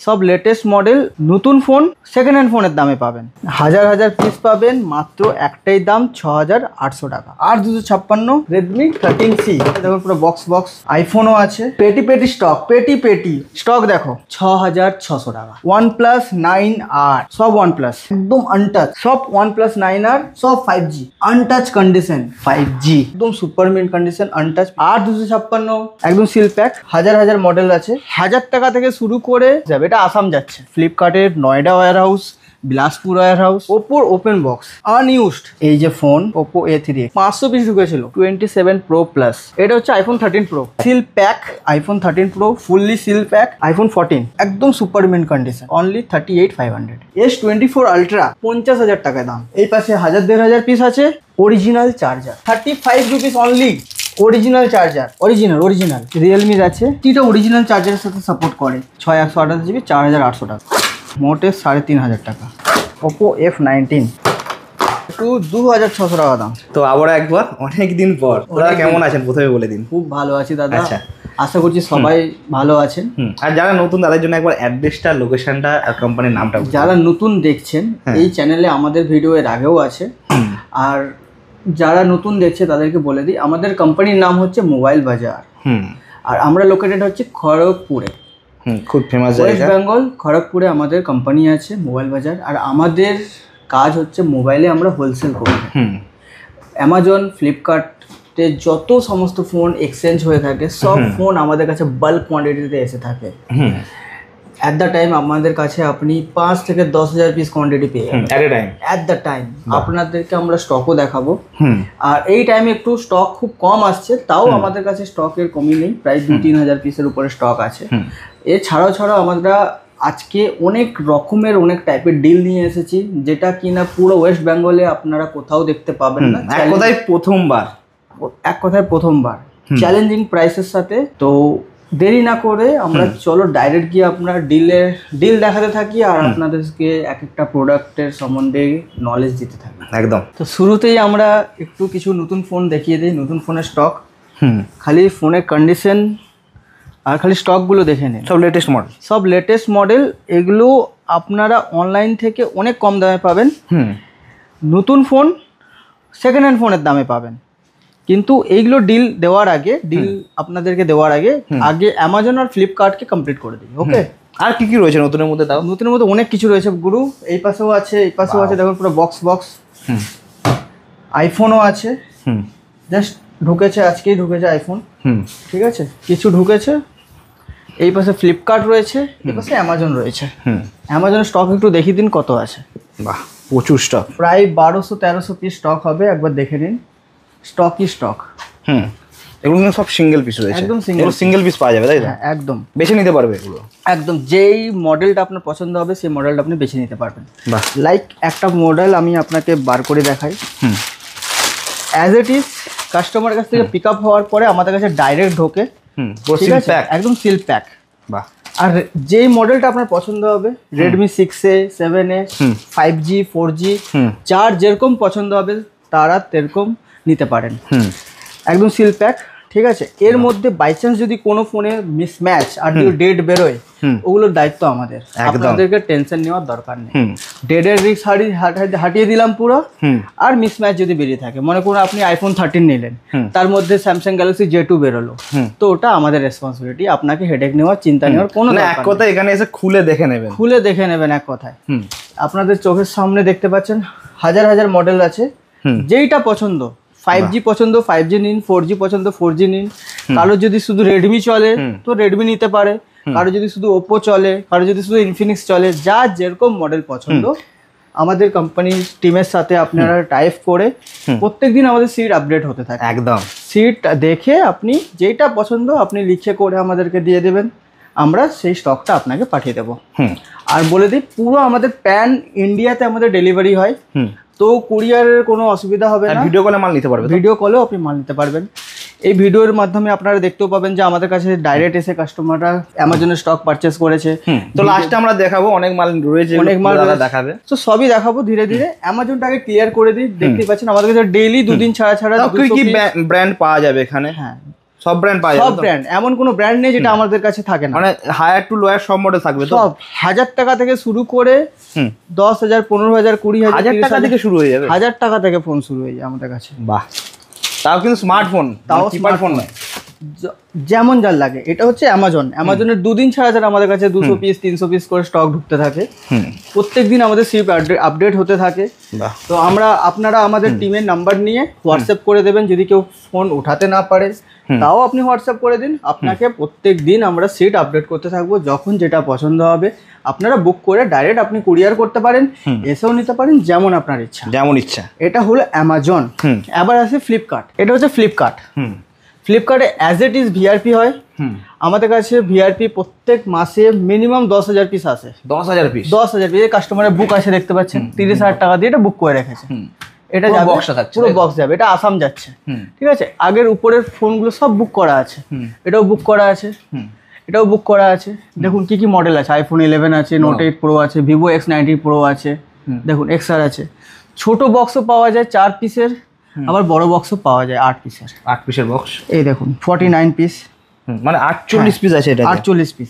সব latest model নতুন phone second hand ফোনের দামে পাবেন। হাজার হাজার পিস পাবেন, মাত্র একটাই দাম 6800 টাকা। আর 256 রেডমি 13C দেখুন পুরো বক্স বক্স। আইফোনও আছে, পেটি পেটি স্টক, পেটি স্টক দেখো 6600 টাকা। OnePlus 9R সব OnePlus একদম আনটাচ, সব OnePlus 9R সব 5G আনটাচ কন্ডিশন, 5G একদম সুপার মিন্ট কন্ডিশন আনটাচ। আর 256 একদম সিল প্যাক। হাজার হাজার মডেল আছে, 1000 টাকা থেকে শুরু করে যাবে। এটা আসাম যাচ্ছে। ফ্লিপকার্টের Noida warehouse, Bilaspur warehouse, ওপোর ওপেন বক্স আনইউজড। এই যে ফোন ওপো A3 500 পিস ঢুকেছিল, 27 Pro Plus। এটা হচ্ছে iPhone 13 Pro seal pack, iPhone 13 Pro fully seal pack. IPhone 14 একদম super mint condition, only 38,500। S24 Ultra 50,000 টাকা দাম। এই পাশে 1000-1500 পিস আছে original charger, 35 rupees only. Original charger, original রিয়েলমির আছে। এটা অরিজিনাল চার্জারের সাথে সাপোর্ট করে। 6128 GB 4800 টাকা, মোটে 3500 টাকা। ওপো F19 একটু 2600 টাকা দাম। তো আবার একবার অনেকদিন পর দাদা কেমন আছেন প্রথমে বলে দিন। খুব ভালো আছি দাদা, আশা করছি সবাই ভালো আছেন। আর যারা নতুন তাদের জন্য একবার অ্যাড্রেসটা, লোকেশনটা আর কোম্পানির নামটা। যারা নতুন দেখছেন এই চ্যানেলে আমাদের ভিডিও এর আগেও আছে, আর যারা নতুন দেখছে তাদেরকে বলে দিই আমাদের কোম্পানির নাম হচ্ছে মোবাইল বাজার। আর আমরা লোকেটেড হচ্ছে খড়গপুরে, খুব ফেমাস ওয়েস্ট বেঙ্গল খড়গপুরে আমাদের কোম্পানি আছে মোবাইল বাজার। আর আমাদের কাজ হচ্ছে মোবাইলে আমরা হোলসেল করি। অ্যামাজন, ফ্লিপকার্টে যত সমস্ত ফোন এক্সচেঞ্জ হয়ে থাকে সব ফোন আমাদের কাছে বাল্ক কোয়ান্টিটিতে এসে থাকে। অ্যাট দ্য টাইম আমাদের কাছে আপনি 5 থেকে 10,000 পিস কোয়ান্টিটি পেয়ে যাবেন অ্যাট দ্য টাইম। আপনাদেরকে আমরা স্টকও দেখাবো। আর এই টাইমে একটু স্টক খুব কম আসছে, তাও আমাদের কাছে স্টকের কমই নেই, প্রায় 2-3 হাজার পিসের উপরে স্টক আছে। এছাড়াও আমরা আজকে অনেক রকমের অনেক টাইপের ডিল নিয়ে এসেছি, যেটা কিনা পুরো ওয়েস্ট বেঙ্গলে আপনারা কোথাও দেখতে পাবেন না। এক কথায় প্রথমবার চ্যালেঞ্জিং প্রাইসের সাথে। তো দেরি না করে আমরা চলো ডাইরেক্ট গিয়ে আপনার ডিল দেখাতে থাকি আর আপনাদেরকে এক একটা প্রোডাক্টের সম্বন্ধে নলেজ দিতে থাকি। একদম। তো শুরুতেই আমরা একটু কিছু নতুন ফোন দেখিয়ে দিই, নতুন ফোনের স্টক। খালি ফোনের কন্ডিশন আর খালি স্টকগুলো দেখে নিন। সব লেটেস্ট মডেল। এগুলো আপনারা অনলাইন থেকে অনেক কম দামে পাবেন। নতুন ফোন সেকেন্ড হ্যান্ড ফোনের দামে পাবেন। কিন্তু এইগুলো ডিল আপনাদেরকে দেওয়ার আগে অ্যামাজন আর ফ্লিপকার্টকে কমপ্লিট করে দিই। ওকে, আর কি কি রয়েছে নতুনের মধ্যে? তাও নতুনের মধ্যে অনেক কিছু রয়েছে গুরু। এই পাশেও আছে, এই পাশেও আছে, দেখুন পুরো বক্স। আইফোনও আছে, জাস্ট আজকেই ঢুকেছে আইফোন। ঠিক আছে, কিছু ঢুকেছে। এই পাশে ফ্লিপকার্ট রয়েছে, এই পাশে অ্যামাজন রয়েছে। অ্যামাজনের স্টক একটু দেখিয়ে দিন কত আছে। বাহ, প্রচুর স্টক, প্রায় 1200-1300 পিস স্টক হবে, একবার দেখে নিন। স্টক এগুলো সব সিঙ্গেল পিস রয়েছে, একদম সিঙ্গেল পিস পাওয়া যাবে, তাই তো? একদম বেছে নিতে পারবে এগুলো। একদম, যেই মডেলটা আপনার পছন্দ হবে সেই মডেলটা আপনি বেছে নিতে পারবেন। লাইক একটা মডেল আমি আপনাকে বার করে দেখাই। অ্যাজ ইট ইজ কাস্টমারের কাছ থেকে পিক আপ হওয়ার পরে আমাদের কাছে ডাইরেক্ট ঢোকে, একদম সিল প্যাক। আর যেই মডেলটা আপনার পছন্দ হবে, Redmi 6A, 7A, 5G, 4G, যার যেরকম পছন্দ হবে তারা সেরকম নিতে পারেন। একদম সিল প্যাক। ঠিক আছে, এর মধ্যে বাই চান্স যদি কোনো ফোনে মিসম্যাচ আর যদি ডেট বেরোয়, ওগুলোর দায়িত্ব আমাদের, আপনাদেরকে টেনশন নেওয়ার দরকার নেই। ডেটের রিস্ক হাটিয়ে দিলাম পুরো। আর মিসম্যাচ যদি বেরিয়ে থাকে, মনে করুন আপনি আইফোন 13 নিলেন, তার মধ্যে স্যামসাং গ্যালাক্সি J2 বেরোলো, তো ওটা আমাদের রেসপন্সিবিলিটি। আপনাকে হেডেক নেওয়ার, চিন্তা নেওয়ার কোনো এক কথা, এখানে এসে খুলে দেখে নেবেন। এক কথায় আপনাদের চোখের সামনে দেখতে পাচ্ছেন হাজার হাজার মডেল আছে। যেইটা পছন্দ, 5G পছন্দ 5G নিন, 4G পছন্দ 4G নিন। কারো যদি শুধু রেডমি চলে তো রেডমি নিতে পারে, কারো যদি শুধু ওপো চলে, কারো যদি শুধু ইনফিনিক্স চলে, যার যেরকম মডেল পছন্দ আমাদের কোম্পানির টিমের সাথে আপনারা টাইপ করে প্রত্যেকদিন আমাদের সিট আপডেট হতে থাকে। একদম, সিট দেখে আপনি যেটা পছন্দ আপনি লিখে করে আমাদেরকে দিয়ে দেবেন, আমরা সেই স্টকটা আপনাকে পাঠিয়ে দেবো। আর বলে দিই, পুরো আমাদের প্যান ইন্ডিয়াতে আমাদের ডেলিভারি হয়, তো কুরিয়ারের কোনো অসুবিধা হবে না। ভিডিও কলে মাল নিতে পারবেন, ভিডিও কলেও আপনি মাল নিতে পারবেন। এই ভিডিওর মাধ্যমে আপনারা দেখতেও পাবেন যে আমাদের কাছে ডাইরেক্ট এসে কাস্টমাররা অ্যামাজনের স্টক পারচেস করেছে। তো লাস্টে আমরা দেখাবো, অনেক মাল রয়েছে, অনেক মাল দেখাবে, তো সবই দেখাবো ধীরে ধীরে। অ্যামাজনটাকে ক্লিয়ার করে দিই, দেখতে পাচ্ছেন আমাদের কাছে ডেইলি 2 দিন ছাড়া কি কি ব্র্যান্ড পাওয়া যাবে এখানে। হ্যাঁ, সব ব্র্যান্ড পাওয়া যাবে, সব ব্র্যান্ড, এমন কোনো ব্র্যান্ড নেই যেটা আমাদের কাছে থাকে না। মানে হায়ার টু লোয়ার সব মডেল থাকবে তো? সব 1000 টাকা থেকে শুরু করে 10,000, 15,000, 20,000, 1000 টাকা থেকে শুরু হয়ে যাবে? 1000 টাকা থেকে ফোন শুরু হয়ে যায় আমাদের কাছে। বাহ, তাও কিন্তু স্মার্টফোন, তাও কিপ্যাড ফোন নয়। যেমন যার লাগে। এটা হচ্ছে অ্যামাজনের দুদিন ছাড়া ছাড়া আমাদের কাছে 200 পিস 300 পিস করে স্টক ঢুকতে থাকে। প্রত্যেক দিন আমাদের শিপ আপডেট হতে থাকে। তো আপনারা আমাদের টিমের নাম্বার নিয়ে হোয়াটসঅ্যাপ করে দেবেন। যদি কেউ ফোন উঠাতে না পারে তাও আপনি হোয়াটসঅ্যাপ করে দিন, আপনাকে প্রত্যেক দিন আমরা সিট আপডেট করতে থাকবো। যখন যেটা পছন্দ হবে আপনারা বুক করে ডাইরেক্ট আপনি কুরিয়ার করতে পারেন, এসেও নিতে পারেন, যেমন আপনার ইচ্ছা, যেমন ইচ্ছা। এটা হলো অ্যামাজন। এবার আছে ফ্লিপকার্ট। এটা হচ্ছে ফ্লিপকার্ট। ফ্লিপকার্টে অ্যাজ ইট ইজ ভিআরপি হয়। আমাদের কাছে ভিআরপি প্রত্যেক মাসে মিনিমাম 10,000 পিস আসে। 10,000 পিস? 10,000 পিস কাস্টমারের বুক আসে, দেখতে পাচ্ছেন 30,000 টাকা দিয়ে এটা বুক করে রেখেছে। এটা যাবে, পুরো বক্স যাবে, এটা আসাম যাচ্ছে। ঠিক আছে, আগের উপরের ফোনগুলো সব বুক করা আছে, এটাও বুক করা আছে, এটাও বুক করা আছে। দেখুন কি কি মডেল আছে, আইফোন 11 আছে, নোট 8 প্রো আছে, ভিভো X90 প্রো আছে, দেখুন XR আছে। ছোট বক্সও পাওয়া যায় 4 পিসের, আবার বড় বক্সও পাওয়া যায় 8 পিসের। 8 পিসের বক্স, এই দেখুন 49 পিস, মানে 48 পিস আছে এটা। 48 পিস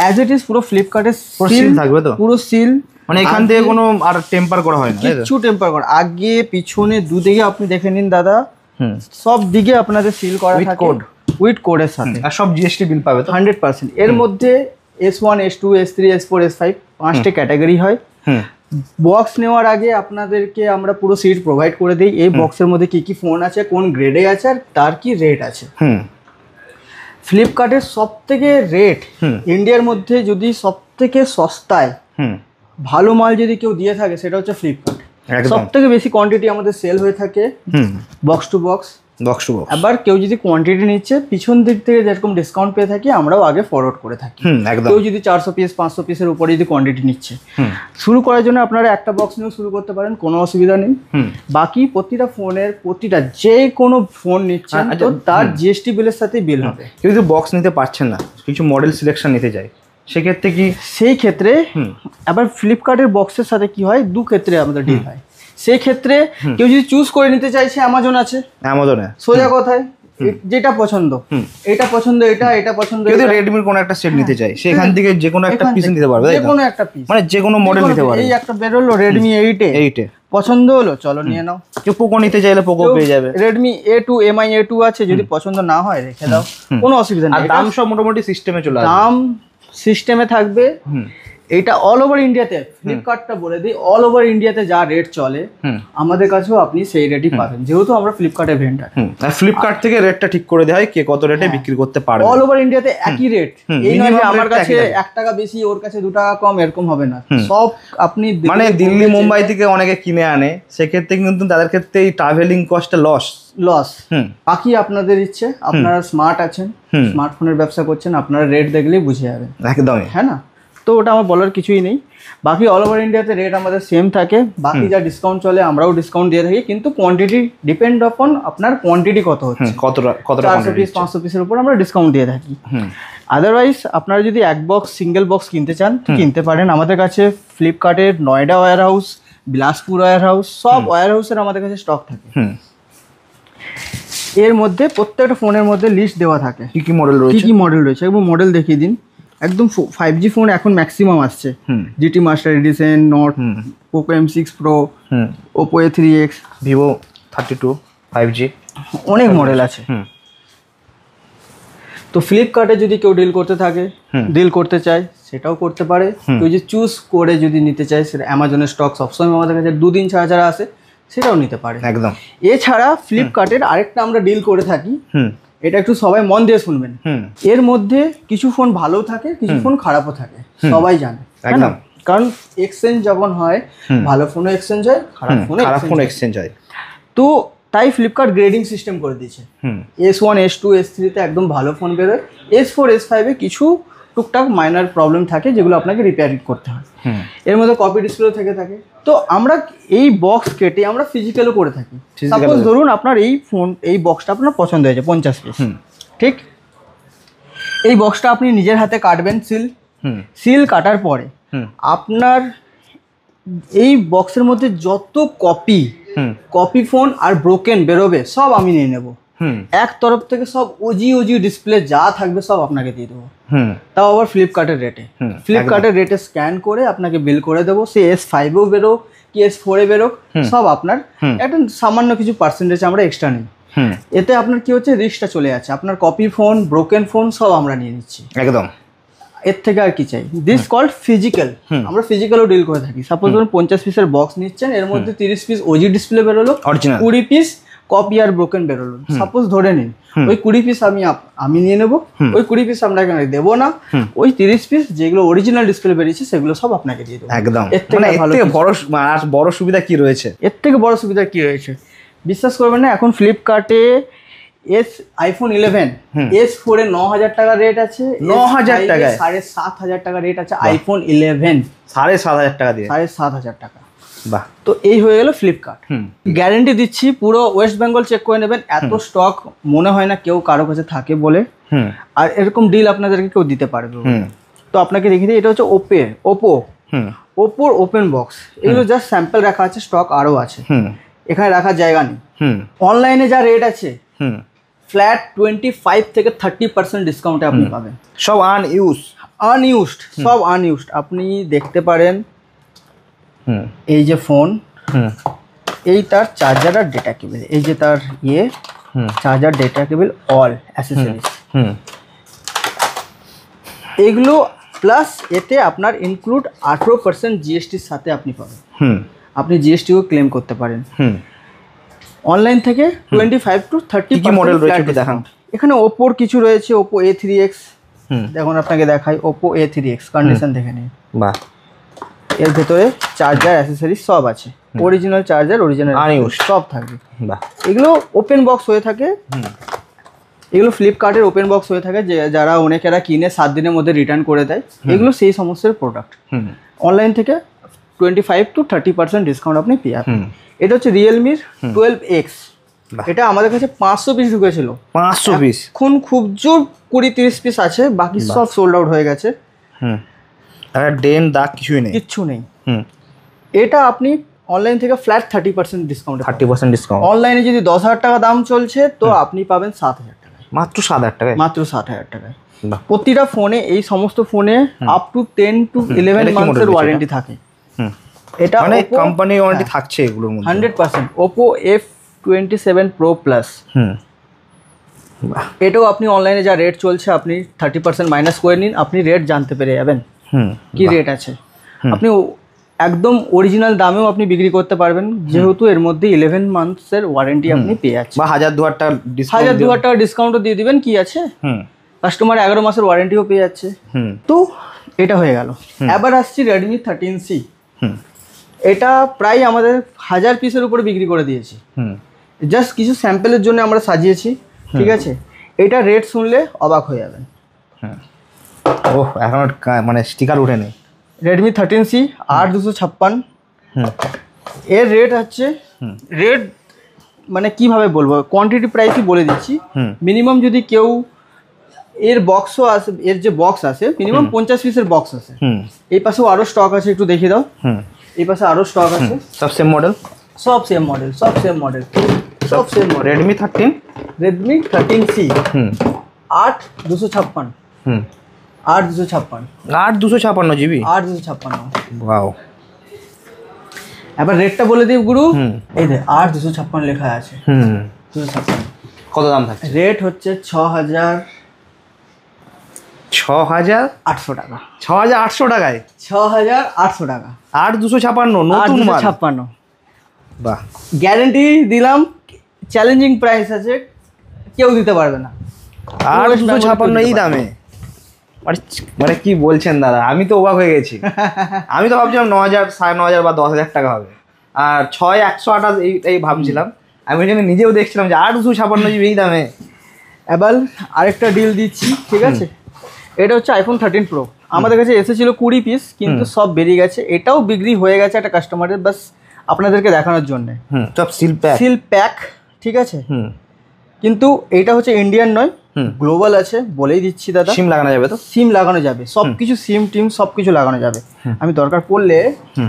অ্যাজ ইট ইজ, পুরো ফ্লিপকার্টের সিল থাকবে তো? পুরো সিল, মানে এখান থেকে কোনো আর টেম্পার করা হয় না, কিছু টেম্পার করা, আগে পিছনে দুদিকে আপনি দেখে নিন দাদা, সব দিকে আপনাদের সিল করা থাকে উইথ কোডের সাথে। আর সব জিএসটি বিল পাবে তো? 100%। এর মধ্যে S1, S2, S3, S4, S5 5টে category হয়। বক্স নেওয়ার আগে আপনাদেরকে আমরা পুরো সিট প্রোভাইড করে দিই, এই বক্সের মধ্যে কি কি ফোন আছে, কোন গ্রেডে আছে, আর তার কি রেট আছে। ফ্লিপকার্টের সব থেকে রেট ইন্ডিয়ার মধ্যে যদি সব থেকে সস্তায় ভালো মাল যদি কেউ দিয়ে থাকে সেটা হচ্ছে ফ্লিপকার্ট। সব থেকে বেশি কোয়ান্টিটি আমাদের সেল হয়ে থাকে বক্স টু বক্স। এবার কেউ যদি কোয়ান্টিটি নিচ্ছে, পিছন দিক থেকে যেরকম ডিসকাউন্ট পেয়ে থাকি আমরাও আগে ফরওয়ার্ড করে থাকি। কেউ যদি 400 পিস 500 পিসের উপরে যদি কোয়ান্টিটি নিচ্ছে, শুরু করার জন্য আপনারা একটা বক্স নিয়েও শুরু করতে পারেন, কোনো অসুবিধা নেই। বাকি প্রতিটা ফোনের প্রতিটা যে কোনো ফোন নিচ্ছেন তো তার জিএসটি বিলের সাথেই বিল হবে। কেউ যদি বক্স নিতে পারছেন না, কিছু মডেল সিলেকশন নিতে চাই, সেক্ষেত্রে কি? সেই ক্ষেত্রে আবার ফ্লিপকার্টের বক্সের সাথে কি হয়, দু ক্ষেত্রে আমাদের ডিল হয়। সেই ক্ষেত্রে কেউ যদি চুজ করে নিতে চাইছে, অ্যামাজন আছে, অ্যামাজনে সোজা কথায় যেটা পছন্দ, এটা পছন্দ, এটা পছন্দ। যদি রেডমির কোনো একটা সেট নিতে চাই, সেখান থেকে যে কোনো একটা পিস নিতে পারবে, যে কোনো একটা পিস, মানে যে কোনো মডেল নিতে পারবে। এই একটা বেরোলো রেডমি 8 পছন্দ হলো, চলো নিয়ে নাও। কেউ পোকো নিতে চাইলে পোকো পেয়ে যাবে। রেডমি A2 MI A2 আছে, যদি পছন্দ না হয় রেখে দাও, কোনো অসুবিধা নেই। দাম সব মোটামুটি সিস্টেমে চলে আসবে, দাম সিস্টেমে থাকবে। এটা অল ওভার ইন্ডিয়াতে, ফ্লিপকার্টটা বলে দিই, অল ওভার ইন্ডিয়াতে যা রেট চলে আমাদের কাছেও আপনি সেই রেটই পাবেন, যেহেতু আমরা ফ্লিপকার্টের ভেন্ডার। আর ফ্লিপকার্ট থেকে রেটটা ঠিক করে দেওয়া হয় কে কত রেটে বিক্রি করতে পারবে। অল ওভার ইন্ডিয়াতে একই রেট, এই নয় যে আমার কাছে 1 টাকা বেশি ওর কাছে 2 টাকা কম, এরকম হবে না। সব আপনি মানে দিল্লি মুম্বাই থেকে অনেকে কিনে আনে, সেক্ষেত্রে কিন্তু তাদের ক্ষেত্রে এই ট্রাভেলিং কস্টটা লস। বাকি আপনাদের ইচ্ছে, আপনারা স্মার্ট আছেন, স্মার্টফোনের ব্যবসা করছেন, আপনারা রেট দেখলেই বুঝে যাবেন একদমই, হ্যাঁ না? তো ওটা আমার বলার কিছুই নেই। বাকি অল ওভার ইন্ডিয়াতে রেট আমাদের সেম থাকে, বাকি যা ডিসকাউন্ট চলে আমরাও ডিসকাউন্ট দিয়ে থাকি, কিন্তু কোয়ান্টিটি ডিপেন্ড আপন আপনার কোয়ান্টিটি কত হচ্ছে, কতটা 400 পিস 500 পিসের উপর আমরা ডিসকাউন্ট দিয়ে থাকি। আদারওয়াইজ আপনারা যদি এক বক্স সিঙ্গেল বক্স কিনতে চান কিনতে পারেন। আমাদের কাছে ফ্লিপকার্টের Noida warehouse, Bilaspur warehouse, সব ওয়্যার হাউসের আমাদের কাছে স্টক থাকে। এর মধ্যে প্রত্যেকটা ফোনের মধ্যে লিস্ট দেওয়া থাকে কি কি মডেল রয়েছে, এবং মডেল দেখিয়ে দিন। একদম 5G ফোন এখন ম্যাক্সিমাম আসছে, GT master edition, note, Poco M6 pro, Oppo A3X, Vivo 32 5G, অনেক মডেল আছে। তো ফ্লিপকার্টে যদি কেউ ডিল করতে চায় সেটাও করতে পারে। কেউ যদি চুজ করে যদি নিতে চায়, সেটা অ্যামাজনের স্টক সবসময় আমাদের কাছে 2 দিন ছাড়া আসে, সেটাও নিতে পারে একদম। এছাড়া ফ্লিপকার্টের আরেকটা আমরা ডিল করে থাকি, এটা একটু সবাই মন দিয়ে শুনবেন। এর মধ্যে কিছু ফোন ভালো থাকে, কিছু ফোন খারাপও থাকে, সবাই জানে একদম। কারণ এক্সচেঞ্জ যখন হয়, ভালো ফোনও এক্সচেঞ্জ হয়, খারাপ ফোনও এক্সচেঞ্জ হয়। তো তাই ফ্লিপকার্ট গ্রেডিং সিস্টেম করে দিয়েছে। S1, S2, S3 তে একদম ভালো ফোন বেরোয়, S4, S5 এ কিছু টুকটাক মাইনার প্রবলেম থাকে যেগুলো আপনাকে রিপেয়ারিং করতে হয়। এর মধ্যে কপি ডিসপ্লে থেকে থাকে। তো আমরা এই বক্স কেটে আমরা ফিজিক্যালও করে থাকি। সাপোজ ধরুন আপনার এই বক্সটা আপনার পছন্দ হয়েছে 50 পিস, ঠিক? এই বক্সটা আপনি নিজের হাতে কাটবেন, সিল কাটার পরে আপনার এই বক্সের মধ্যে যত কপি ফোন আর ব্রোকেন বেরোবে সব আমি নিয়ে নেব। এক তরফ থেকে সব ওজি ডিসপ্লে যা থাকবে সব আপনাকে দিয়ে দেবো, তাও আবার ফ্লিপকার্টের রেটে। ফ্লিপকার্টের রেটে স্ক্যান করে আপনাকে বিল করে দেবো। সে S5-এও বেরোক কি S4-এ বেরোক, সব আপনার একটা সামান্য কিছু পার্সেন্টেজ আমরা এক্সট্রা নিই। এতে আপনার কি হচ্ছে, রিস্কটা চলে যাচ্ছে। আপনার কপি ফোন, ব্রোকেন ফোন সব আমরা নিয়ে নিচ্ছি একদম। এর থেকে আর কি চাই? This called physical. আমরা ফিজিক্যালও ডিল করে থাকি। সাপোজ ধরুন 50 পিসের বক্স নিচ্ছেন, এর মধ্যে 30 পিস ওজি ডিসপ্লে বেরোলো, 20 পিস কপি আর ব্রোকেন বেরোলো। সাপোজ ধরে নিন ওই 20 পিস আমি নিয়ে নেবো, ওই 20 পিস আমরা এখানে দেবো না, ওই 30 পিস যেগুলো অরিজিনাল ডিসপ্লে বেরিয়েছে সেগুলো সব আপনাকে দিয়ে দেবো একদম। এর থেকে বড় সুবিধা কি রয়েছে? এর থেকে বড় সুবিধা কি রয়েছে বিশ্বাস করবেন না, এখন ফ্লিপকার্টে iPhone 11 S4 এ 9,000 টাকা রেট আছে, 9,000 টাকায় 7,500 টাকা রেট আছে। iPhone 11 7,500 টাকা দিয়ে, 7,500 টাকা। বাহ, তো এই হয়ে গেল ফ্লিপকার্ট। গ্যারেন্টি দিচ্ছি, পুরো ওয়েস্ট বেঙ্গল চেক করে নেবেন, এত স্টক মনে হয় না কেউ কারো কাছে থাকে বলে, আর এরকম ডিল আপনাদেরকে কেউ দিতে পারবে। তো আপনাকে দেখিয়ে দিই, এটা হচ্ছে ওপোর ওপেন বক্স। এগুলো জাস্ট স্যাম্পল রাখা আছে, স্টক আরও আছে, এখানে রাখার জায়গা নেই। অনলাইনে যা রেট আছে ফ্ল্যাট 25 থেকে 30% ডিসকাউন্টে আপনি পাবেন। সব আনইউজড, সব আনইউজড আপনি দেখতে পারেন। এই যে ফোন, এই তার চার্জার আর ডেটা কেবল, এই যে তার চার্জার, ডেটা কেবল, অল অ্যাসেসরিজ এগুলো, প্লাস এতে আপনার ইনক্লুড 18% জিএসটির সাথে আপনি পাবেন। আপনি জিএসটিও ক্লেম করতে পারেন। অনলাইন থেকে 25 to 30 মডেল রয়েছে দেখান। এখানে ওপোর কিছু রয়েছে, ওপো A3X, দেখুন আপনাকে দেখাই, ওপো A3X কন্ডিশন দেখে নিন। বাহ, এর ভেতরে চার্জার অ্যাসেসরিজ সব আছে, অরিজিনাল চার্জার, অরিজিনাল সব থাকবে। বাহ, এগুলো ওপেন বক্স হয়ে থাকে, এগুলো ফ্লিপকার্টের ওপেন বক্স হয়ে থাকে, যে যারা অনেকেরা কিনে 7 দিনের মধ্যে রিটার্ন করে দেয়, এগুলো সেই সমস্ত প্রোডাক্ট। অনলাইন থেকে 25 to 30% ডিসকাউন্ট আপনি পেয়ে যাবেন। এটা হচ্ছে রিয়েলমির 12X, এটা আমাদের কাছে 500 পিস ঢুকেছিল, 500 পিস, এখন খুব জোর 20-30 পিস আছে, বাকি সব সোল্ড আউট হয়ে গেছে। ডেন দাগ কিচ্ছু নেই। এটা আপনি অনলাইন থেকে ফ্ল্যাট 30% ডিসকাউন্ট, 30% ডিসকাউন্ট। অনলাইনে যদি 10,000 টাকা দাম চলছে, তো আপনি পাবেন 7,000 টাকায়, মাত্র 7,000 টাকায়, মাত্র 7,000 টাকায়। প্রতিটা ফোনে, এই সমস্ত ফোনে আপ টু 10 to 11 মান্থের ওয়ারেন্টি থাকে। এটা মানে কোম্পানি ওয়ারেন্টি থাকছে এগুলোর মধ্যে 100%। Oppo F27 Pro Plus, এটাও আপনি অনলাইনে যা রেট চলছে আপনি 30% মাইনাস করে নিন, আপনি রেট জানতে পেরে যাবেন কি রেট আছে। আপনি একদম অরিজিনাল দামেও আপনি বিক্রি করতে পারবেন, যেহেতু এর মধ্যে 11 মান্থসের ওয়ারেন্টি আপনি পেয়ে যাচ্ছেন, বা 1,000-2,000 টাকা ডিসকাউন্টও দিয়ে দিবেন, কি আছে, কাস্টমার 11 মাসের ওয়ারেন্টিও পেয়ে যাচ্ছে। তো এটা হয়ে গেল। এবার আসছি Redmi 13C। এটা প্রায় আমাদের 1000 পিসের উপরে বিক্রি করে দিয়েছি, জাস্ট কিছু স্যাম্পলের জন্য আমরা সাজিয়েছি, ঠিক আছে। এটা রেট শুনলে অবাক হয়ে যাবেন। ওহ, এখন মানে স্টিকার উঠেনি। Redmi 13C 8256, এর রেট হচ্ছে, রেট মানে কিভাবে বলবো, কোয়ান্টিটি প্রাইসই বলে দিচ্ছি। মিনিমাম যদি কেউ, এর বক্সও আছে, এর যে বক্স আছে মিনিমাম 50 পিসের বক্স আছে। এই পাশেও আরো স্টক আছে, একটু দেখিয়ে দাও। এই পাশে আরো স্টক আছে, সব সেম মডেল, সব সেম মডেল, সব সেম মডেল, সব same model. Redmi 13C 8256, 8256 GB, 8256। Wow, এবার রেটটা বলে দিই গুরু, এই যে 8256 লেখা আছে। 256 কত দাম থাকে? রেট হচ্ছে 6,800 টাকা। 6,800 টাকায়, 6,800 টাকা। 8256 নতুন মাল, 56। বাহ, গ্যারেন্টি দিলাম, চ্যালেঞ্জিং প্রাইস আছে, কেউ দিতে পারবে না। 8256 এই দামে, মানে কি বলছেন দাদা, আমি তো অবাক হয়ে গেছি। আমি তো ভাবছিলাম 9,000, 9,500 বা 10,000 টাকা হবে, আর 6,128 এই ভাবছিলাম। আমি ওই জন্য নিজেও দেখছিলাম যে 8256 জিবি এই দামে। এবার আরেকটা ডিল দিচ্ছি, ঠিক আছে। এটা হচ্ছে iPhone 13 Pro, আমাদের কাছে এসেছিল 20 পিস, কিন্তু সব বেরিয়ে গেছে। এটাও বিক্রি হয়ে গেছে একটা কাস্টমারের, বাস আপনাদেরকে দেখানোর জন্য। সব সিল প্যাক, ঠিক আছে। কিন্তু এটা হচ্ছে ইন্ডিয়ান নয়, গ্লোবাল আছে, বলেই দিচ্ছি দাদা। সিম লাগানো যাবে তো? সিম লাগানো যাবে, সবকিছু, সিম টিম সবকিছু লাগানো যাবে। আমি দরকার পড়লে